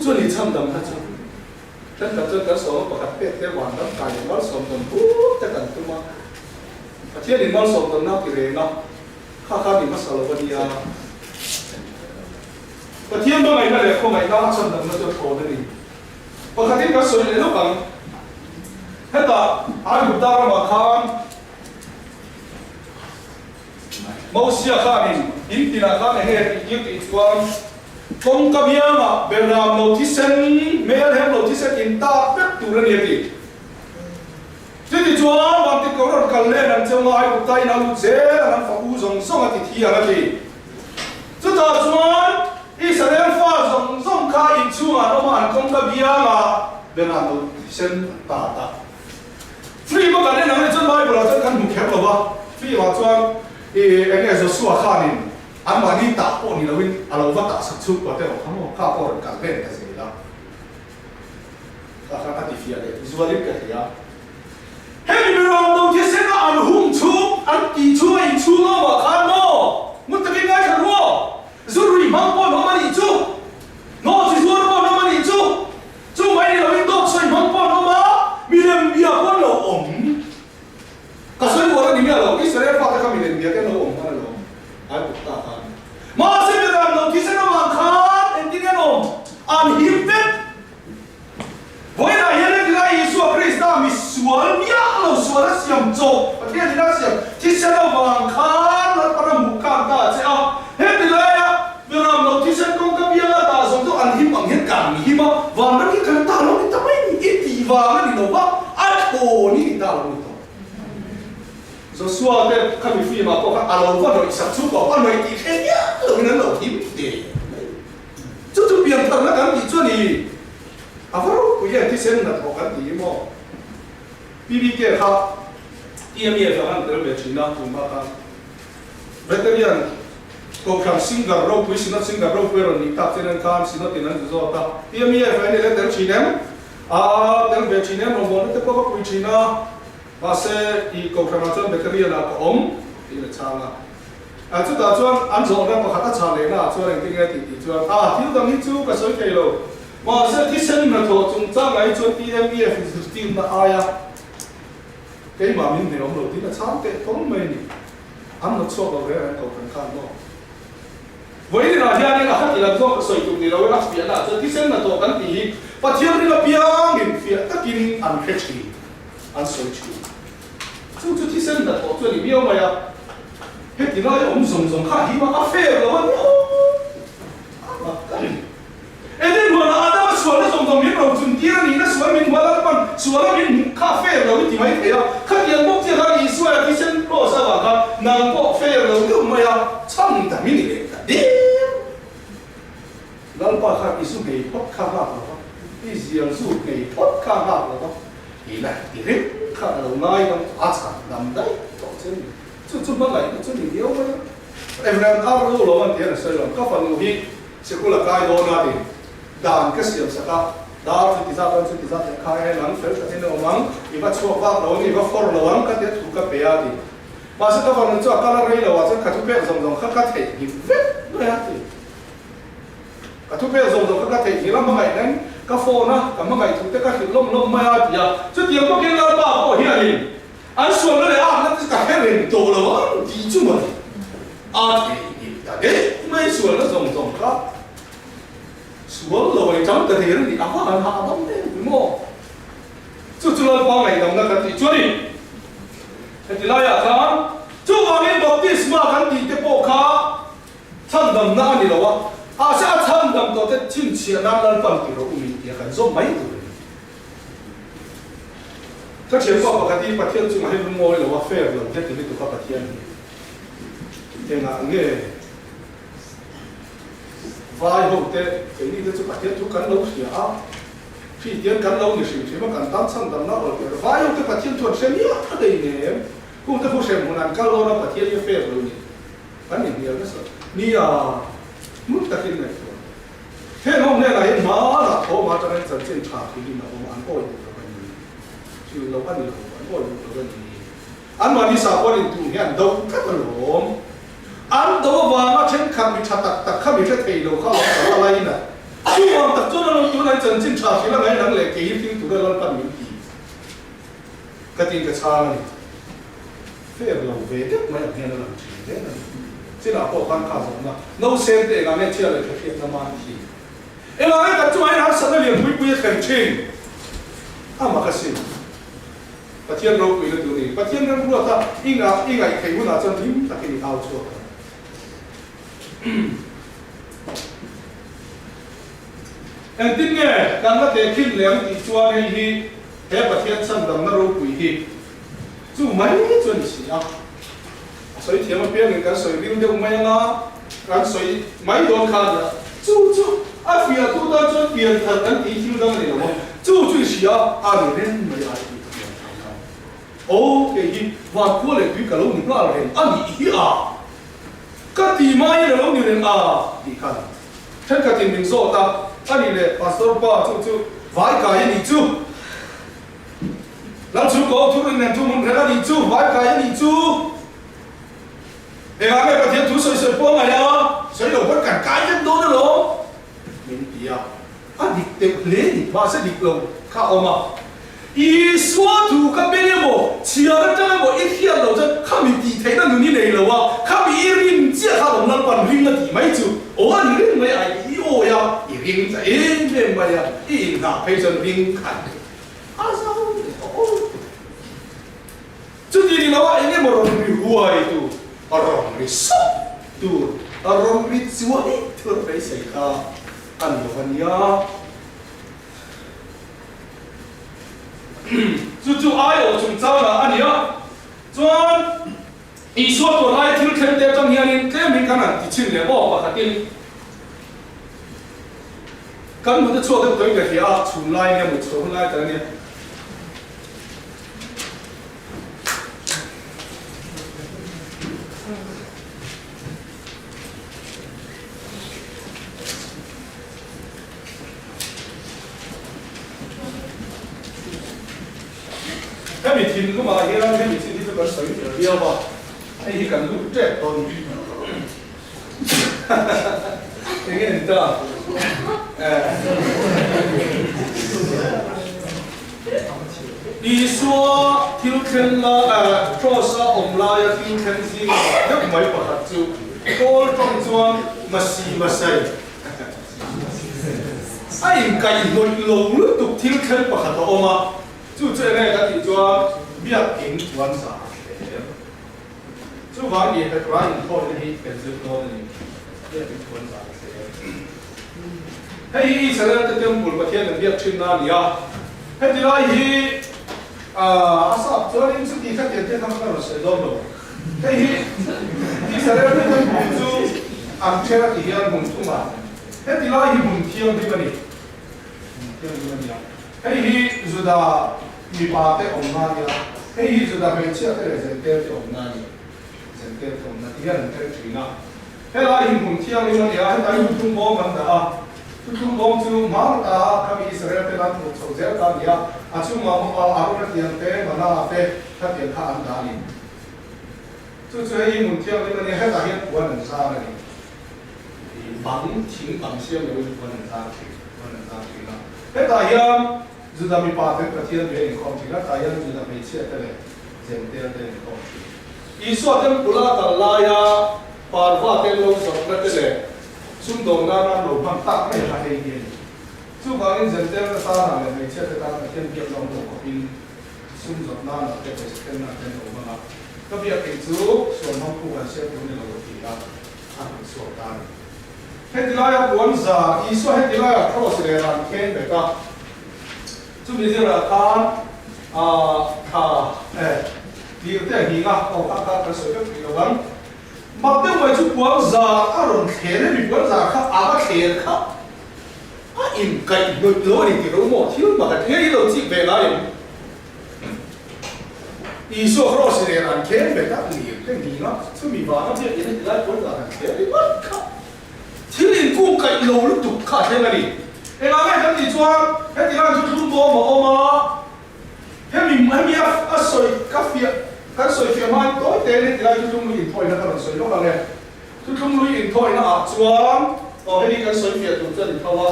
chú đi chăm đầm hết chú chân tập chân cái số mà cái cái ban đầu cái nó số tầm phút chắc là tụi mà thiên đình nó số tầm nào thì về nó khá khá bị mất sầu lo đi à và thiên nó ngày nay không ngày nào chăm đầm nó cho khổ đấy và cái cái số này nó bằng hết à ai cũng ta mà khám mau xia khám in tin là khám này hết yêu thì quan công cái bia mà bên làm notice mấy anh em notice in ta biết tụi nó nhiều gì thế thì chúa và thì có một cái lễ làm cho ai cũng tay nào cũng dễ làm pháp u dùng xong thì thi là gì chứ ta chúa Israel pha dùng khai in chúa nó mà công cái bia mà bên làm notice ta free mà cái này nó chân bài là chân khăn mục kẹp rồi ba free mà chúa anh ấy Joshua khanin anh mà đi tạo bộ này là win à lâu vất tạo sản xuất và theo không có khá bộ cả bên cái gì đó các cái thì phía đấy visual cái gì á hết bây giờ đầu tiên sẽ là anh hùng chú anh tỷ chú anh chú nó mà khăn nó muốn tập cái ngay thằng nó rồi mang bộ nó mà đi chú nó chỉ chú nó mà đi chú mấy đi là win tốt xoay mang bộ nó mà miền bia con nó ổn cái xoay bộ nó đi miền nó Israel phát cái miền bia cái nó ổn cái nó ai cũng ta khăn mà sẽ bây giờ đầu tiên sẽ là mang khăn anh đi nghe nó anh hiệpvet với lại hiện nay là Giêsu Christ đã bị xuống nhá lâu xuống đã xiêm trộn và thế thì đã xiêm thì sẽ là mang khăn là bắt đầu mục cảm ta sẽ hết từ đây á bây giờ đầu tiên sẽ công cái bia ta giống như anh hiệp bằng hết cả hiệp mà và nó cái ta nó cái ta mấy ít thì và nó đi đâu ba ai khổ ní ta là một Joshua cái cái phi mà có cái alo vào rồi sắp xuống vào nơi thì thế nhá rồi nó nổi hiệp để chú biến thành nó cái gì cho đi à vâng, bây giờ thì xem là có cái gì mà BBK ha EMF là anh được biết chuyện nào cũng bao nhiêu veteran có khám Singapore với xin Singapore với rồi đi tập cho nên khám xin thì nên rồi ta EMF anh ấy được chuyện em được biết chuyện em rồi muốn được có cái chuyện nào và sẽ đi có khám cho veteran là có ông thì là chăng à chúng ta cho anh rồi đang có khát chả lấy na cho nên cái nghe thì cho thiếu đồng ý chú cái số cái rồi mà sẽ thí sinh là thuộc chúng ta ngay cho TMEF team là ai à cái mà mình thì ông đầu tiên là sáng tệ không mình anh nó cho vào cái anh cầu cần khăn đó với là hiện nay là khác thì làm cho sợi tụng thì đâu có phía là cho thí sinh là thuộc anh thì và thiếu đi là bia mình phía tất nhiên anh hết chi anh sợi chi cho thí sinh là thuộc cho thì mà ya hết thì nói ông dùng khác thì mà affair rồi Eden mana ada suara som yang orang tira ni na suara min wala pan suara min kafe lalu di mana ya kan yang bukti hari suara di sen pro sama kan nang bok fair lalu tu maya cang tak mini le tadi lalu pak kan isu ni pot kama apa isu yang su ni pot kama apa ini ini kan lalu nai kan acan namdai tak sen cuma lagi tu ni dia mana everyone tahu lawan dia saya lawan kafan uhi sekolah kai dona ni đàn cái siêu sắc đó thì ra khai lắm phải cái nó mắng thì bắt chua vào đó thì bắt phô nó mắng cái tiết thu cái bè thì mà sẽ các bạn cho các là rồi là sẽ các thu bè dòng các thể thì vết đấy thì các thu bè dòng các thể thì lắm mà ngày đấy các phô nó các mà ngày thu các thứ lông mai thì à chứ tiếng có cái là bảo của hiện thì anh xuống nó để ăn nó cả cái liền tổ là thì chứ mà thì đấy mấy xuống nó dòng các xuống rồi trong cái thế thì áo hàng hạ lắm đấy đúng không? chú lo bao ngày đồng na cái chú đi thì lại à thằng chú vào cái baptism cái gì cái bộ khá thân đồng na đi đâu à sẽ thân đồng đó cái chính trị nam lên phần thì rồi mình thì cần giúp mấy tuổi các chiến qua cái gì phát hiện chúng hay luôn ngồi là phê rồi cái gì tụi các phát hiện thế là nghe vài hôm thế cái gì chúng phát hiện chúng cần lâu xíu khi tiền cần lâu như thế mà cần tăng sang đầm nó rồi vài hôm cái phát hiện chuẩn xem nhá cái đấy nè cũng cái phụ xem một lần cao lâu nó phát hiện như phê rồi nè cái này nhiều cái sự ni à muốn ta tin này rồi thế hôm nay là hiện mà là thổ mà cho nên chân chân trả thì mà không ăn coi được cái gì chứ lâu ăn được không ăn coi được cái gì ăn mà đi sao coi được tụi nghe ăn đâu cắt lỏng ăn đâu và nó trên khăm bị chặt tắc khăm bị chặt thầy đâu khao là lại nè chú hoàng tập cho nó tụi này chân chân trả thì nó ngay năng lệ cái gì tụi nó làm phần gì cái tiền cái sang này phê lâu về đấy mà nghe nó làm gì đấy chỉ là bộ quan khảo mà nấu xem để làm nên chia lại thực hiện làm ăn thì em nói cái chỗ này nó sẽ liền quý thành trình mà cái gì và thiên đâu quý là điều này và thiên đâu cũng là ta in ngày thấy cũng là chân chính ta cái gì ao chuột em tin nghe càng là để kinh nghiệm thì chua này thì thế và thiên sang đồng nó đâu quý thì chú mấy chuyện gì à所以天嘛变人跟水流流没啦，跟水没多看的，就啊，非要都到这边他跟地球上来了嘛，就是啊，你人没啊，哦，给话过来对个老你那人啊你啊，个地嘛一个老女人啊，你看，这个地名说的，啊你嘞，把手把就外改你就，然后出国出人出门看你就外改你就。哎呀，那个天土水波来呀，水流不敢改人多的咯。明白啊？啊，你你话是你路靠嘛？伊说土个边的么？其他的这个么一天路这，他们地铁那努力来了啊，他们一人接他们那办领的地没就，哦，你认为哎哟呀，一人在一人么呀，一那陪着领看的，啊啥哦，这地里的话，应该么容易坏的。orang risau tu orang risau itu bersihkan anjurannya cucu ayo cuma lah ania cuman isu tu lain tu kerja macam ni kan mungkin di sini apa katin kan muda cuaca tu yang dia cuma lain yang muda cuma lain tu ni cái mình thìn cũng mà hiện cái mình thìn thì tôi có sấy ở điêu mà hay thì cần lúc trẻ còn thế nghe được chưa đi xua thiếu thiên là cho sa ông la ya thiếu thiên gì nhất mấy bậc hạt chú cô trong chuông mà say anh cái nội lồng lúc tục thiếu thiên bậc hạt đó mà就这类的你说比较平稳啥的，就把你的软以后的你本身多的你比较平稳啥的。嘿，以前呢，这点不天的比较轻哪里啊？嘿，这来伊阿啥，昨天是第三天他们那个谁弄的？嘿，以前呢，这点不就安全的底下弄出嘛？嘿，这来伊问题对吧你？对吧你啊？嘿，是的。มีปาเตอมนาเนี่ยให้ยิ่งจะได้เป็นเชื่อเตอเซนเตอร์อมนาเนี่ยเซนเตอร์อมนาที่นั่นเตอร์ถึงนะให้เราหิมหุ่นเที่ยงนี่มันเนี่ยให้ได้ทุ่งบอมมันนะทุ่งบอมจู่มาตาถ้ามีอิสราเอลเป็นอันถูกส่งเสียกันเนี่ยอาชุ่มมาอารุณเตียนเต้มาหน้าเต้ถ้าเตียนข้าอันดานี่จู่ให้หิมหุ่นเที่ยงนี่มันเนี่ยให้ได้เห็นวันหนึ่งซาเลยบังทิ้งบังเชี่ยวเลยวันหนึ่งซาทิ้งนะให้ได้เห็นจุดมีปาเตประเทศเป็นของที่รัฐยังจุดมีเชื่อแต่เลยเจนเตอร์เป็นของอีส่วนที่ปุระตลายาปาร์วาเตลงสองประเทศเลยซุ่มโดนงานหลวงพังตักไม่หายเย็นจ chú vào in dân tên ta là người chết ta là thiên kiếp trong đồ của in xung dọc na là cái tên là tên đồ mà cái việc hình chúส่วนห้องผู้การเชื่อผู้ในระบบที่เราทำส่วนการเฮ็ดที่เราควรจะอีส่วนเฮ็ดที่เราโปรเซสการเขียนแบบก็จุดนี้ที่เราการดีแต่ดีก็เอาข้าวกระสุนก็มีระวังมาเติมไว้จุดควรจะอารมณ์เขียนให้มีควรจะข้าอาเขียนครับอินไก่โดยตัวนี่ที่เราหมดที่เราบอกเฮ้ยเราจีบเวลาอย่างอีส่วนโปรเซสการเขียนแบบก็ดีแต่ดีก็ซึ่งมีบางอย่างที่เราควรจะเขียนได้บ้างครับที่ลินกุ้งไก่เราลุกตุกขาดใช่ไหมนี่เอ็งเอาไงกันดีจ้าเฮ้ยที่เราจุดรุ่งโบมาออกมาเฮ้ยมีอ่ะสวยกาแฟกันสวยเฟียมันตัวเต้นที่เราจุดรุ่งลุยอินทอยนะครับสวยลูกอะไรจุดรุ่งลุยอินทอยนะจ้าอ๋อเฮ้ยกันสวยเฟียตัวเจ้าอินทว่า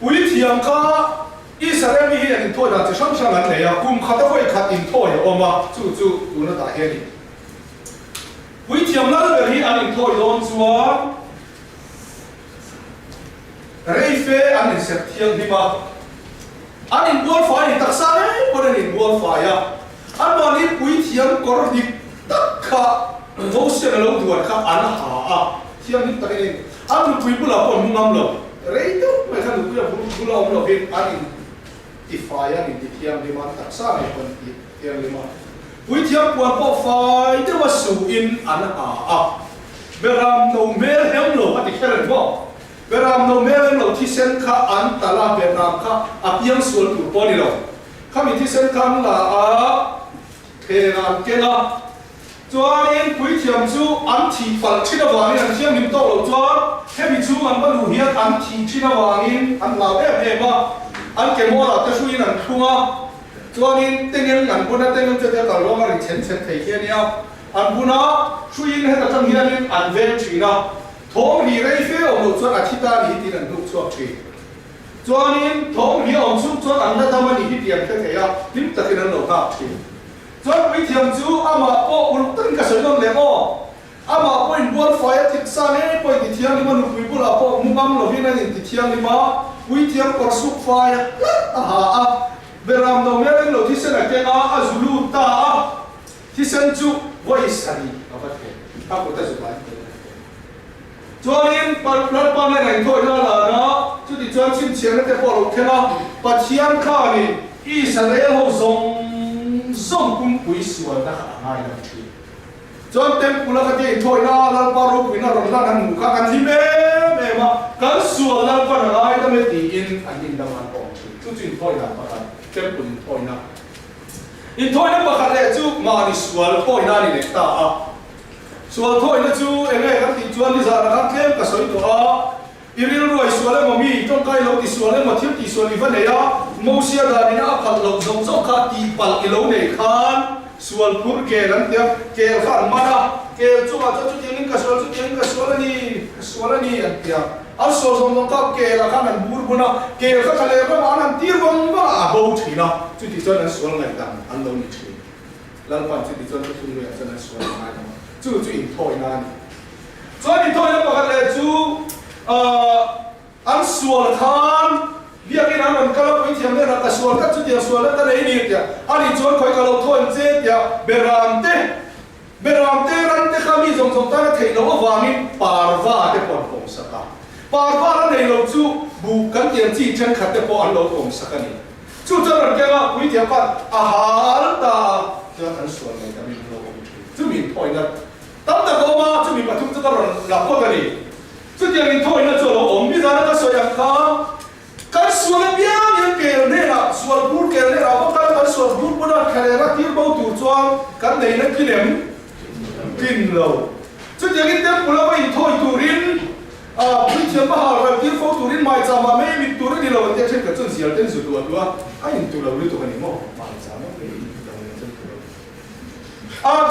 วิธียังก็อิสราเอลมีอินทอยนะจะช่างๆนั่นเลยอ่ะกุมขัดเอาไว้ขัดอินทอยออกมาจู่ดูน่าตาเฮ้ยวิธียังนั่นเลยที่อันอินทอยโดนจ้าเรย์เฟอันนี้เสียเทียงดีมาอันนี้บัวไฟตักษาเลยคนนี้บัวไฟอ่ะอันวันนี้ปุ๋ยเทียงกอร์ดิตักข้าโมเสสเราดูว่าข้าอันหาอ่ะเทียงนี่ตักเองอันนี้ปุ๋ยบุหรี่คนมุ่งมั่นเลยเรย์ตัวไม่ใช่ปุ๋ยบุหรี่เราเป็นอันนี้ที่ไฟอันนี้ที่เทียงดีมาตักษาเลยคนที่เทียงดีมาปุ๋ยเทียงบัวปอไฟเดี๋ยวว่าสูอินอันหาอ่ะเวลาเราเมลเฮมโลอันที่แค่เรื่องว่าเวลาเราเมื่อเราที่เส้นข้าอันตลาดเวลาข้าอับยังส่วนถูกปนเราข้ามีที่เส้นข้างละเทงานเกล้าจวนเองคุยเทียมจูอันที่ฝันชินาวานิอันเทียมนิ่มโตเราจวนแค่มีจูอันบรรลุเฮียอันที่ชินาวานิอันลาวเอ๋มาอันเกมว่าเราจะช่วยนันทุ่งจวนเองเต็งเงินอันบุญนั้นเต็งเงินจะเดี๋ยวเราลองมาเรียนเช่นเทียนี่อันบุญนั้นช่วยให้เราทำเฮียนี่อันเวทีนะท้องมีไรเฟ้อมจวนอาทิตย์นี้ที่นั่นลูกชอบชีจวนนี้ท้องมีองค์จวนอันนั้นทำมันที่เดียนแค่ไหนนิ่มตะกี้นั่นลูกชอบชีจวนวิธีจูอามาโอ้อุลตันก็สวยน้องเลี้ยงอ้ออามาโอ้อินบัวไฟทิศซ้ายโอ้ที่เที่ยงนี่มันลูกวิบุลาโอ้มุกัมโลวินันที่เที่ยงนี่มาวิธีกอร์สุกไฟเบรามโนเมลันโลที่เส้นอะไรอาจูลูตาที่เส้นจูไว้สันนี่เอาไปถ้าพูดแต่สุดท้ายจวนนี้ปัจจุบันในแห่งทอยนั่นแหละนะจุดที่จวนชิมเชียงนั่นแต่พอเราเท่าปัจจัยข้านี่อิสราเอลเขาส่งกุมปุยส่วนนะง่ายนะทีจวนเต็มกุลกติทอยนั่นแล้วปารุกุยนั่นเรานั่นหมู่ข้ากันที่เม่มากันส่วนแล้วก็อะไรต้องไม่ตีอินอันนี้ดังนั้นออกจุดที่ทอยนั่นประกันเต็มกุลทอยนั่นอินทอยนั่นประกันเลยจุดมาดิส่วนทอยนั่นนี่ตาส่วนทอยนั่นจูเองครับที่จวนที่สารพัดเล่มก็สวยตัวอีริลรวยส่วนเล่มมีต้องใกล้เราที่ส่วนเล่มมาเทียบที่ส่วนนี้วันไหนอ่ะโมเสียดานี่นะพัดเราส่งส่งข้าตีปัลกิโลในคานส่วนพูดเกลันเดียวเกลขันมานะเกลจู่อาจจะจุดยังนี่ก็ส่วนจุดยังก็ส่วนนี้อันเดียวเอาส่วนส่งข้าเกลขันมันบูรบุนะเกลขันทะเลก็มานั่นตีรวงว่าเบาทีนะจุดที่จวนนั้นส่วนไหนกันอันเราไม่ทีแล้ววันจุดที่จวนก็ทุ่งเรียนจวนนั้นส่วนไหนกันจู่อินทอยนั่นจวนอินทอยนั่นบอกกันเลยจู่อันส่วนข้างเบียกินอันนั้นก็เราไปเที่ยวเนี่ยเราก็ส่วนก็จุดเดียวส่วนแล้วก็เลยนี่เดียวอันนี้จวนคอยก็เราทวนเจ็ดเดียวเบรามเต้รันเต้ข้ามีส่งตั้งแต่เที่ยววานิปาร์วาเตปอนของสักปาร์วาแล้วในเราจู่บุกกันเตียนจีเช่นขัดเตปอนเราของสักนี่จู่จวนนั้นแกว่าวิธีการอาหารตาจวนอันส่วนไหนก็มีเราจู่มีทอยนั่นตั้งแต่ก็มาจะมีปัจจุบันก็หลับพอกันนี่สุดที่ยังทอยนั่นจะเราอมพิจารณาส่วนอย่างข้าการส่วนเบี้ยยังเกลเนี่ยละส่วนพูดเกลเนี่ยเราก็การส่วนพูดบนนั้นแค่รักที่เราถูกจวงกันในนั้นกินเราสุดที่ยังเต็มปุระไปทอยตูรินพิจารณาเราที่เขาตูรินไม่จำมาไม่มีตูรินเราเนี่ยเช่นกับจนเสียเต็มสุดตัวไอ้ตัวเราหรือตัวกันนี่มั้งไม่จำไม่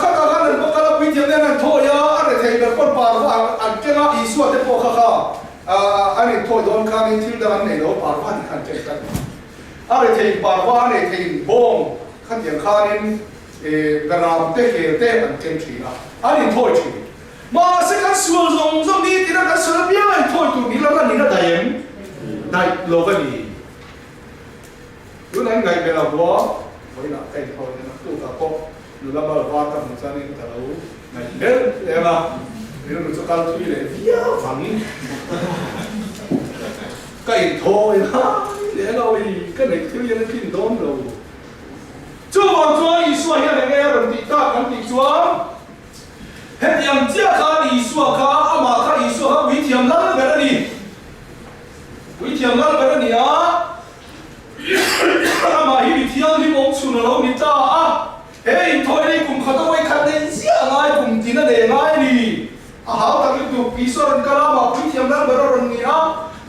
ข้ากันนั่นพวกเราพิจารณาโทยอะไรที่เป็นคนปาร์วาอันเจ้าอีส่วนที่พวกเขาอันนี้โทยโดนข้ามีที่ดังเนี่ยเราปาร์วาที่ขันเจกันอะไรที่ปาร์วาเนี่ยที่บงขันอย่างข้านี่กระรำเตะเตะอันเจนทีนะอันนี้โทยทีมาสักการส่วนนี้ที่นั่นการส่วนเบี้ยโทยตัวนี้แล้วกันนี่นะแต่ยัง đại lô cái gì lúc này ngày về là bố với là cái thôi nó tụ cả cô lúc là bao hoa tâm cho nên thở đấu này đến em à thì nó cho cao thuy để phía phẳng cái thôi ha để rồi cái này thiếu gì nó kinh đốn rồi chú bọn chúa ý xua hiện nghe rồi thì ta cần thì chúa hết nhầm chia khá ý xua khá mà khá ý xua khá quý thiềm lắm cái đó đi quý thiềm lắm cái đó đi á mà hi bị thiêng đi bóng chun nó đi ta á hey thôi đi cùng khát tôi khát đến xia ngay cùng tin để ngay đi à hảo ta cái tụ ý xua cái đó mà quý thiềm lắm cái đó rồi đi á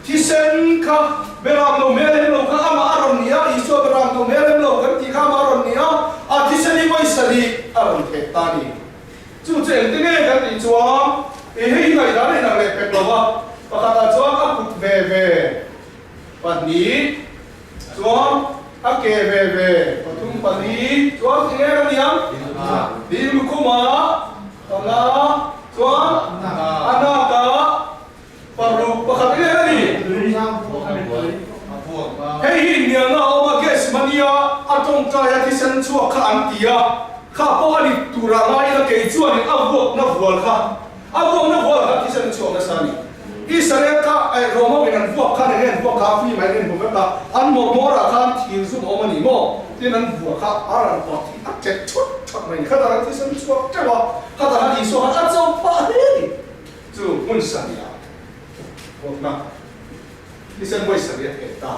thì sen khá beram lo melem lo khá mà aron đi á ý xua beram lo melem lo cái thì khá mà aron đi á à thì sen đi quay sali aron thế ta đi chú chuyện tiếng nghe cái gì chúa hey ngày đó này là về bẹp lo và cả chúa áp cục về và ní chúa áp kề về và thung và ní chúa tiếng nghe cái gì không đi một cô mà tao là chúa anh cả và rồi và cả tiếng nghe cái gì hey hình như nó mà cái gì mà nia ở trong trái thì sen chúa khá anh tia khá có anh tu ra ngay là cái chúa này áp buộc nó vuông khá áp buộc nó vuông khá thì sen chúa nó sao đi Israel ka ai Roma bên anh vuông khá này anh vuông khá phi mấy nên cũng là anh một ra khá thì giúp ông anh mo thì anh vuông khá ở anh bỏ thì áp chết chút này khá là thì sen chúa cái đó khá là đi số khá trong phá đi chú muốn sao đi à vuông na thì sen quay sao đi cái ta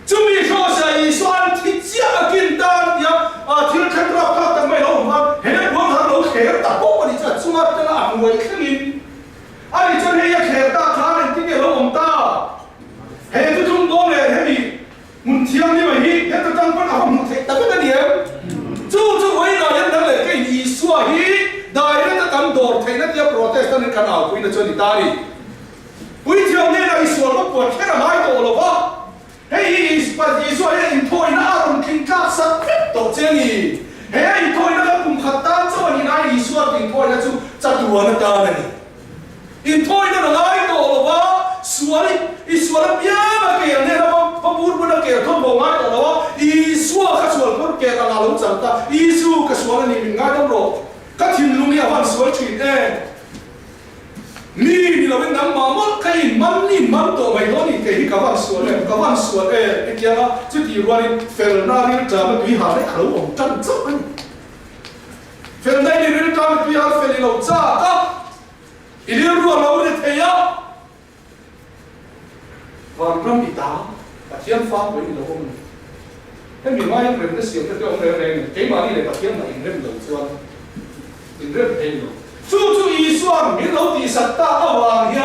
chúng mình cho say xoan thì chia kinh tan ya thì nó khăn ra khá tầm mấy lâu mà hết buông thằng lâu khé ta bố mà đi chặt xuống mặt ta làm người khăn in anh cho hay khé ta khá nên tiếng lâu ông ta hết tôi chúng tôi này hết bị muốn thiêng như vậy hết tôi tăng vẫn học một thế ta biết cái điểm chú với là hiện đang là cái gì xua hi đại nó ta cầm đồ thấy nó tiếp protest nên cái nào cũng là cho đi ta đi với thiêng này là xua nó buồn cái là mai tổ rồi vợ hey but Israel in thôi na aron king ka sa to cheni hey thôi na kum khatan cho ni na Israel in thôi na chu chatua na ta na ni in thôi na ngai to lo ba Israel bia ma ke ne na ba bur bu na ke thon bo ngai to lo Israel ka sual ko ke ta la lo chang ta Isu ka sual ni min ngai dom ro ka thin lu ni awan sual chin ni là bên đám mà mất cái man tổ mày đó thì cái các bạn suốt cái kia nó chứ thì luôn phèn na đi trả mà tùy hà đấy khẩu ông chân chất anh phèn đây đi trả mà tùy hà phèn đi lâu cha các đi luôn lâu đi thấy á và trong bị tá và thiên pháp với lâu ông cái miền mai em cái xiềng cái ông này cái mà đi để bạc thiên là in rất lâu chưa in rất hay lâu chú ý xuân miễn lâu thì sạch ta ở vàng hiền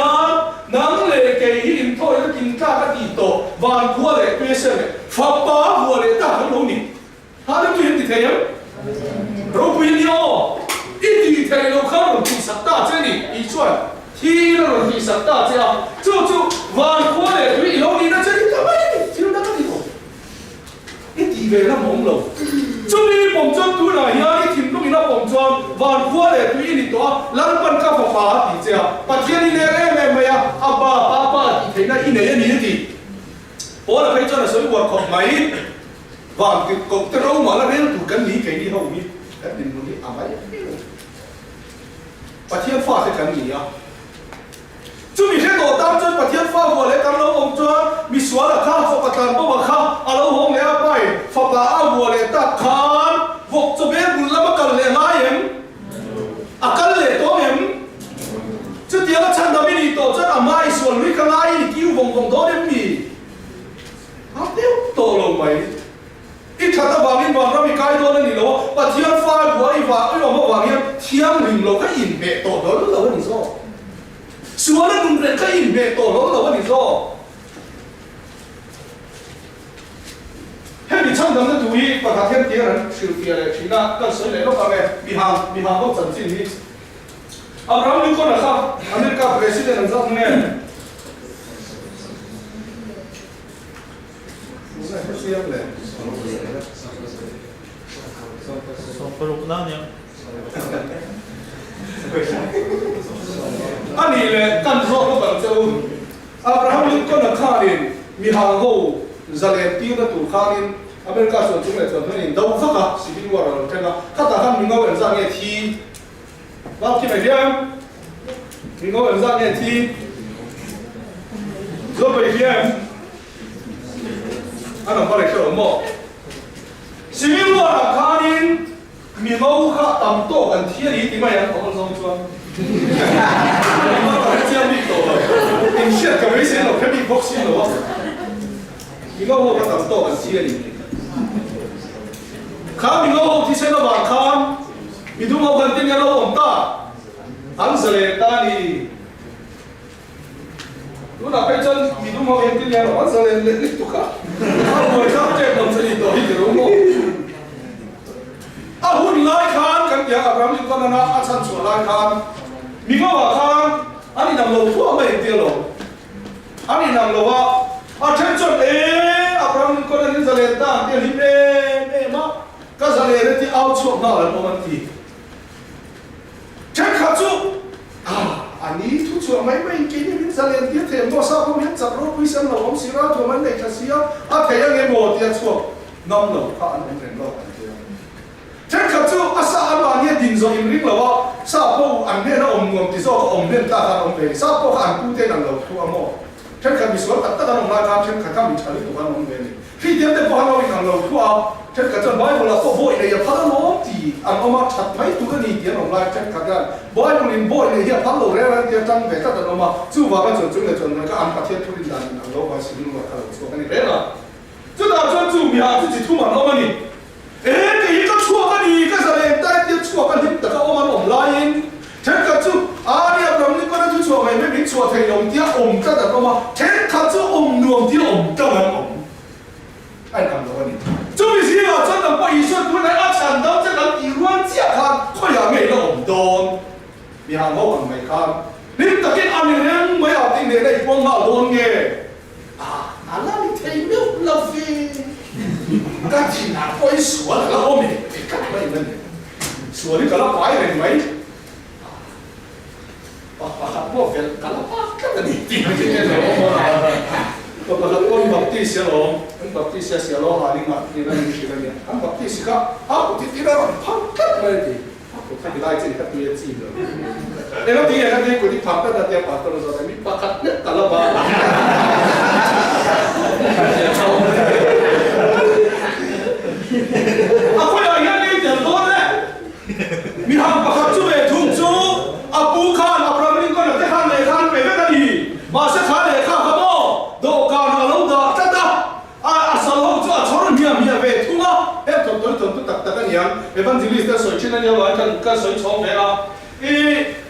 nắng lệ cái in thôi nó kinh ca cái gì tổ vàng cua lệ bê sơn lệ pháp bá vua lệ ta không lâu nị ha nó chuyện gì thế nhá rồi bây giờ ít thì thế lâu khác rồi thì sạch ta chứ nị ý xuân thì nó rồi thì sạch ta chứ à chú vàng cua lệ tuy lâu nị nó chứ đi cả mấy chứ nó cái gì tổ ít thì về nó mỏng lâu chúng đi bồng chân tu là hiền đi tìm lúc nó bồng chân vàng cua lệ tuy đi tổ lăn bắn cả phòng phá thì chứ à và thiên đi nè em mày à ba thì thấy là in này như thì bố là phải cho là sới quạt cọc máy và cái cọc cái râu mà nó đến tủ cân lý cái đi hậu đi cái đình muốn đi mấy và thiên pha thì cần gì à chúng mình thấy tổ tam chân và thiên pha vừa lấy cam lâu ông cho bị xóa là khá phật bát tàn bao mà khá à lâu hôm nay bay phật bá vừa lấy ta khan vok cho biết buồn lắm cần lệ ngay em à cần lệ to em chứ tiếng là chân đó mới đi tổ chất à mai xuân lui khang ai thì kêu vòng đó đến gì hấp tiêu tổ lồng mày ít thật là vàng in vàng nó bị cay đó nên gì đó và thiên pha của ai vàng ấy mà vàng em thiên mình lo cái in bể tổ đó là vấn đề do xua nó đừng để cái in bể tổ đó là vấn đề do hết bị chăng đâm nó chú ý và cả thiên tiếng là sự việc này chỉ là cần sới lấy nó vào này bị hàng không chẩn xin đi Abraham Lincoln là sao? America President là sao nghe? Anh này là căn hộ nó bằng châu Abraham Lincoln là khanin mi hàng hồ Zalen tiêu na tu khanin America son chung le chon thani đâu khác à civil war rồi thằng khác ta khăn mình ngồi ở dạng nghe thi bao khi mày xem mình ngồi ở dạng nghe thi rồi bây giờ anh làm bao nhiêu chuyện mà civil war khanin mình ngồi khác tầm to gần thi đi thì mày ăn không xong chưa这样比多了，你现在搞危险了，肯定不行了。你讲我咁多人知嘅看你講提前到晚看，你都冇肯定嘅咯，唔得，肯實嚟打你。如果嗱俾真，你都冇肯定嘅咯，肯實嚟你都卡，我哋三隻咁實嚟到呢條路。啊，換來看，咁樣啊，咁你講啦，啊，親出來看，你講話看，啊，你能路拖咪跌咯，啊，你能路啊。Attention Abraham ko na din sa lenta dia libre ma ka sa lere ti out so na la momenti check khatsu ani thu chu mai mai ke ni sa lenta dia the mo sa ko hen sa ro pui san lo om sira to man nei khasia a the yang e mo dia chu nom lo ka an ren lo check khatsu asa an ni din zo im ring lo sa po an ne na om ngom ti zo ko om nen ta ka om pe sa po an ku te nan lo thu amo chen kan biswa tak kan ong la kam chen kan mi chali to kan ong ve fi tiam te po han ong kan lo thua chen kan chan bai bola ko boy ne ya phala lo ti an oma chat mai tu kan ni tian ong la chen kan gan boy ong boy ne ya phala lo re ran tian tang ve ta ta no ma chu wa kan chon chung le chon ka an pa thian thu rin dan an lo ba sin lo ka lo chu kan ni re la chu da chuan chu mi ha chu chi thu ma lo ma ni ke yi ka chu ka ni ka sa le tai tian chu ka ni ta ka oma ong la yin chen kan chu 아니 아브라함이 꺼내 주 주어 왜 민주와 대용 뒤야 옴자다 그러면 제 가지 옴누엄 뒤 옴자만 옴 아니 감독님 좀 이시야 저는 뭐 이슈 두네 아찬다 저는 이루한 지야한 코야메가 옴돈 미한거 왕메카 님 딱히 아니는 뭐야 띵네 내 뽕마 돈게 아 알라미 테이며 러피 같이 나 거의 수월가 오메 그러니까 있는데 수월이 가라 봐야 되는 거야 Pakatmo, kalapak ka na dito. Pakatmo, baptis yan o. Ang baptis yan siya lo, haling makikita niya. Ang baptis ka, ako titira ang pangkat na ito. Ako kagilay siya ikatuya siya. Pero di yan, hindi ko di pangkat na tiya pangkat na sa may pakat na kalaba. Ako yan yung yan doon eh. Mihang pakatso eh, tungso, apukan, mà sẽ khá để khá khá mô độ cao nào lâu đó chắc đó sao lâu cho cho nó miệng về thu á em tổng tập tập cái nhàng evangelist đã soi trên anh nhau lại cái soi chóng về là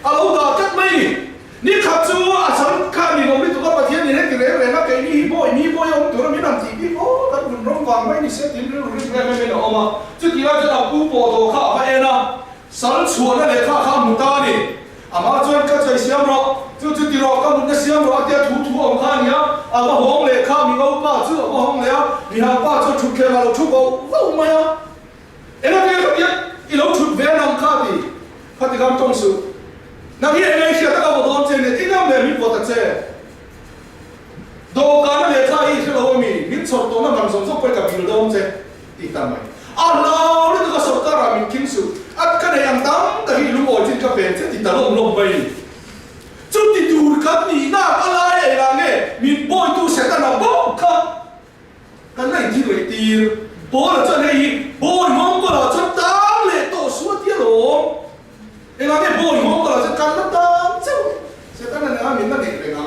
lâu đó chắc mấy ní khát chú sáng khá mình ông đi tụi các bạn này cái này nó cái ní bôi ông tụi nó biết làm gì biết các bạn rong vàng mấy ní sẽ tìm được cái mấy nó mà chứ thì là cho cú bộ đồ khá phải na sáng chuột nó để khá một ta đi mà cho cái chơi xem rồi就第六个门的项目啊，dia图我看呀，啊我红嘞，看明我把这我红嘞啊，你看把这出去了，出国老么呀？哎那个一路出越南卡的，卡的讲中数，那边那些那个我都真的，一两年没过得这，都干那差异是老米，你错多那蛮松松，不个比都这，一单买，啊老你这个手干了，你听说，啊个那样当，但是如果这个变这地单弄没。就地图看你那个来的人诶，你不会都写在那不看，但那你听没得，不了这里，不会蒙过了这当嘞都说的咯，人家那不会蒙过了这干那当就，写在那人民那里人，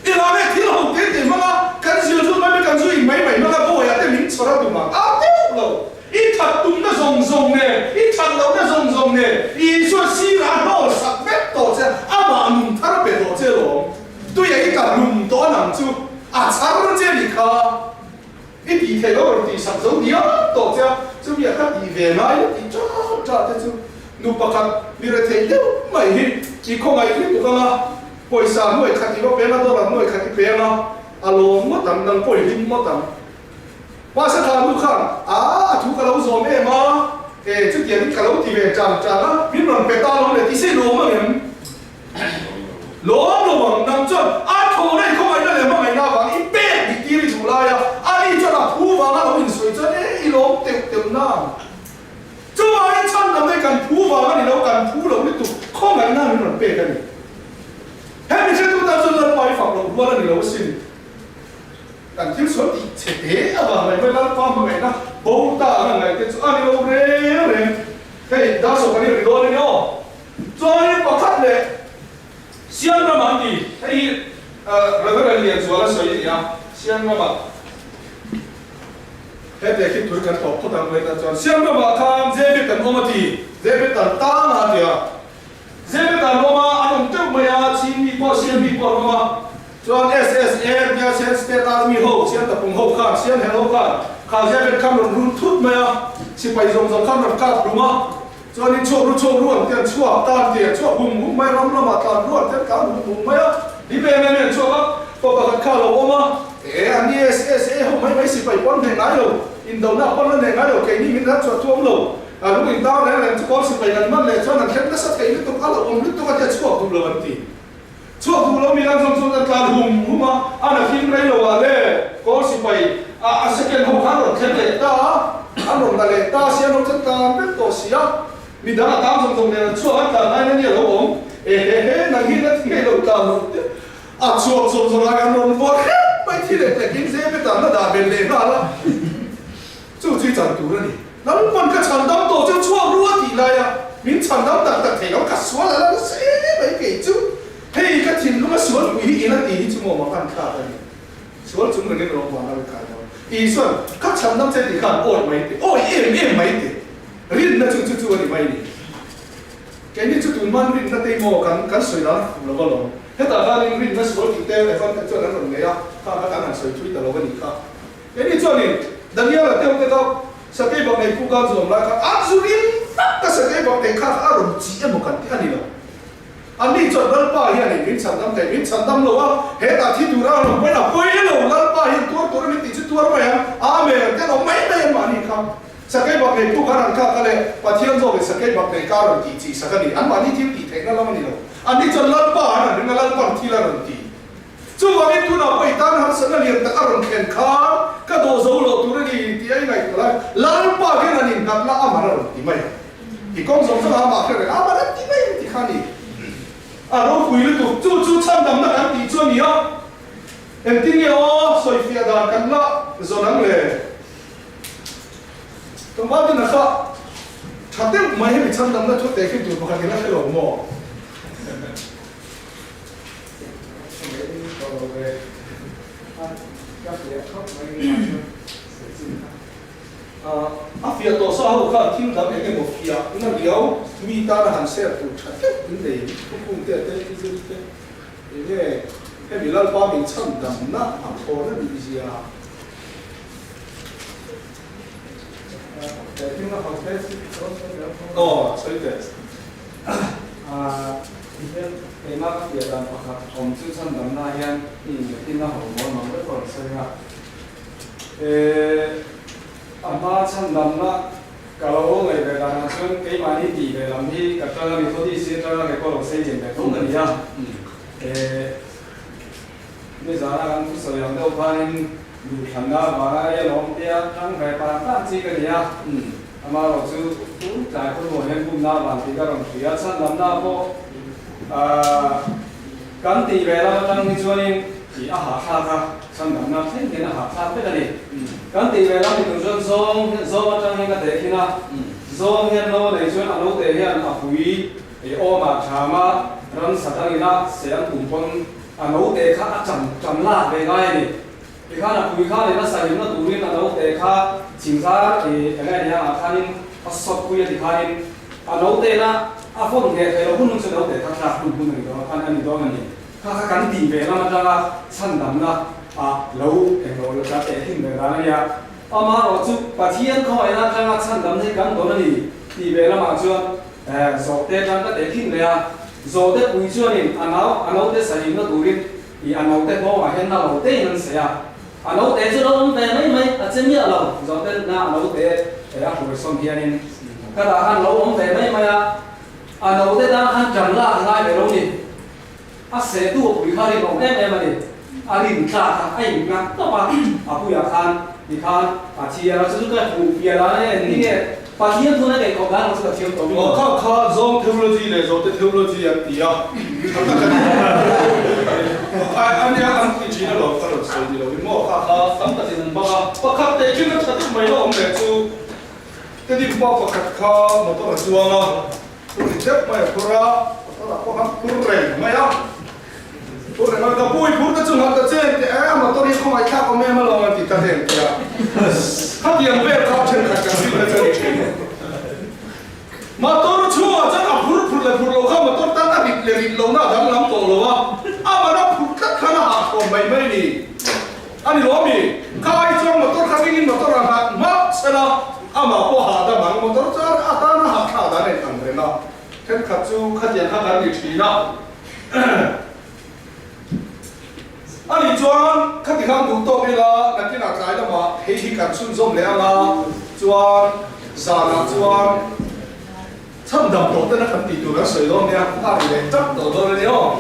人家那听了点点嘛，干小说买干脆买嘛个不会啊，这名错了对嘛，啊对了。一塔东那松松呢，一塔楼那松松呢，一说西南路十分多只，阿妈唔他都别多只咯，对呀，一个弄多人就啊，差不多这里卡，一地铁嗰個地十種地啊，多只，就咩個地面啊，一地揸就努巴卡，你嚟睇了咪去，一個咪去度啦，背山咪卡地個邊啦，多人咪卡地邊啦，阿羅乜等背面乜等。ว่าสักการดูขันถูกกระโหลกโซมมาจุดเดียวที่กระโหลกที่เวจางนะพิมพ์หลังเป็ดตาลงเลยที่เส้นโลมั้งเห็นโลมั้งนำจนโถได้เข้ามา vào cái này đâu cần phú đâu biết tụ không ngày nào mình còn bể cái này hết mình sẽ tụ ta cho lần quay phòng đâu qua lần này đâu xin cần thiếu số thì sẽ thế à bà mày mới lăn qua mà mày nó bố ta là ngày cái số anh đâu đấy cái đa số cái này rồi đấy nhá rồi bảo khát đấy xiên ra mà gì cái rồi cái liền số là số gì à xiên ra mà hết để khi tôi cần học có thằng người ta chọn xiên ra mà tham dễ biết cần ôm thì dễ biết cần ta là gì à dễ biết cần ôm anh ông trước mày à xin đi qua xiên đi qua mà chọn SSA nhà xiên State Army hậu xiên tập trung hậu khác xiên hello khác khác dễ biết cam run thút mày à chỉ phải dùng cam run cáp đúng không cho nên chua luôn tiền chua tan tiền chua bùng mai lắm mà tan luôn tiền cá bùng mai á đi về này chua á có bà khá là ôm á anh đi SSA không mấy sĩ phải quan hệ ngay đâu in đầu nào quan hệ ngay đâu cái này mình đã chua lâu lúc mình tao này là có sĩ phải gần mắt này cho nên khép nó sát cái nước tôi ăn là ôm nước tôi ăn chua tụi lâu anh chua tụi lâu mình làm xong là tan hùng mà anh là phim này lâu à đấy có sĩ phải second home khá rồi khép lại ta anh rồi lại ta xem nó chân ta biết tổ sĩ á mình đã là tám dòng này chua hết cả hai nó nhiều lắm ổng nàng hin nó nghe đầu tàu chua lại ăn rồi vót hết mấy thì để kinh tế biết tao nó đã bền lề nó là chú chỉ chẳng đủ nữa đi nó còn cái sản đâm tổ cho chua rúa thì lại à mình sản đâm đặc thể nó cắt xóa là nó sẽ mấy cái chú hey cái thìn nó mà xóa quý nó thì chú mà ăn cả rồi xóa chúng mình cái đồ mà nó cả rồi ý xuân các sản đâm sẽ thì cả ôi mấy thì ôi em mấy thì riêng nó chú thì mấy đi cái này chú tụi mình riêng nó tây mò cắn sợi đó là bao lâu hết ta ra riêng nó sửa kỹ tế này phân cho nó còn này á các cắn sợi chui ta lâu cái gì khác cái này cho nên đằng kia là tiêu cái đó sẽ cái bậc này cũng có dùng lại các áp dụng riêng các sẽ cái bậc này khác áp dụng chỉ một cái anh đi đâu anh đi chọn lần ba hiện này mình sản đâm lâu á hết ta thi đủ ra rồi mới là quay lâu lần ba hiện tôi mình tí chút tôi mà mày cái nó mấy đây mà đi không sẽ cái bậc này cũng có năng khác cái này và thiên rồi sẽ cái bậc này cao rồi chỉ sẽ cái này anh mà đi thi thì thấy nó làm gì đâu anh đi chọn lần ba là đừng lần ba thi là lần tí chú anh đi tu nào vậy ta hắn sẽ là liền ta ăn khen khá cái đồ dấu lộ tu này thì ấy này là lần ba cái này đặt là mà lần tí mày thì con giống cho mà cái này mà lần tí mày thì khá đi đâu quý lên tu chú chăm đắm nó ăn tí cho nhiều em tin nhiều soi phía đàn cắn lạ rồi nắng lệ tông bao nhiêu là khó thật đấy mấy cái chăm đắm nó chút để khi tụi nó cái lỗ mỏ phía tổ xã hội khác thiên đám cái một phía nó liều mi ta là hàng xe tụt thật vấn đề cũng tiệt đấy cái bị lao ba mình chăm đắm nó học thôi nó bị gì à sorry test cái mà các địa bàn hoặc ông chú sản phẩm này hiện tin là họ muốn nói với con xây ra mà sản phẩm là cả lâu ngày về là chuyện cái mà đi tỉ về làm đi cả trang này thôi đi xây ra cái con xây dựng cái đúng rồi nhá bây giờ là chúng sử dụng đâu phải thành ra mà cái lòng tia trong cái bàn tan chi cái gì màเราซื้อจ่ายคนหมดเงินกุมหน้าบางทีก็ต้องเสียชั้นลำหน้าพวกการตีเวลาตั้งในช่วงนี้ที่อาหารข้าวชั้นลำหน้าเช่นเดียวอาหารข้าวเป็นอะไรการตีเวลาในช่วงส่งตั้งในกระเทกินะส่งเงินเราในช่วงอนุเตเฮียนอาหุยโอมาชามารันสัตว์นี่นะเสียงกลุ่มคนอนุเตข้าจำลาดไปไงนี่อีกข้านะคุยข้าเลยนะใส่หน้าตู้นี่นะอนุเตข้าชิงซาอะไรเนี่ยข้านี่สอบคุยที่ข้านี่อนุเตนะฝนแก่เราหุ่นนุ่งเสนาเตข้าขาดหุ่นนี่ก็อันนี้ตัวมันนี่ข้ากันตีเวลามันจะสั้นดำนะเราเราจะเตะทิ้งเวลาเนี่ยมาเราจุดปะเทียนเขาไอ้นะจะสั้นดำให้กันตัวนั้นนี่ตีเวลามาจวนสอบเตะกันก็เตะทิ้งเลยสอบเตะคุยจวนนี่อนุเตใส่หน้าตู้นี่อีอนุเตพอว่าเห็นเราเตะนั่นเสียอนุเตจะเราต้องเตะไม่อาจจะมีอะไรสอบเตะนะอนุเตะผู้สมเพียรนี่ก็ถ้าหันเราต้องเตะไม่อนุเตะถ้าหันจำลาง่ายไปลงนี่เสียตัวผู้ข้านี่ของแม่มาดิริมตาไอ้งัดต่อมาผู้อยากทานดิคานเชียร์เราจะต้องการผู้เพียรแล้วเนี่ยนี่把天图那个搞干了，这个天图。我看从 technology 来说，对 technology 很低啊。安尼安以前的老看到手机了，我看三个人吧，我看最近的车子没有我们来做，这里我看摩托车做啊，我这没有做啊，我看做人没有。做人个不会做的正好的这，哎，摩托车空来看，我们没老问题，他这样，他点不要搞成那个去了这里。motor chua chan a phur le phur lo kha motor tan a bit le bit lo na dang lam to lo wa a ma na phur tat khana ha ko mai mai ni ani lo mi kai chong motor kha ngin motor ha ma sala a ma po ha da mang motor char a ta na ha kha da ne thang re na then kha chu kha tian kha kan ni thi na ani chuan kha ti khang du to bi la na ki na kai da ma he hi kan chun zom le la chuan za na chuan 差唔多，等下肯定做緊水咯，你啊，阿爺執到咗你哦。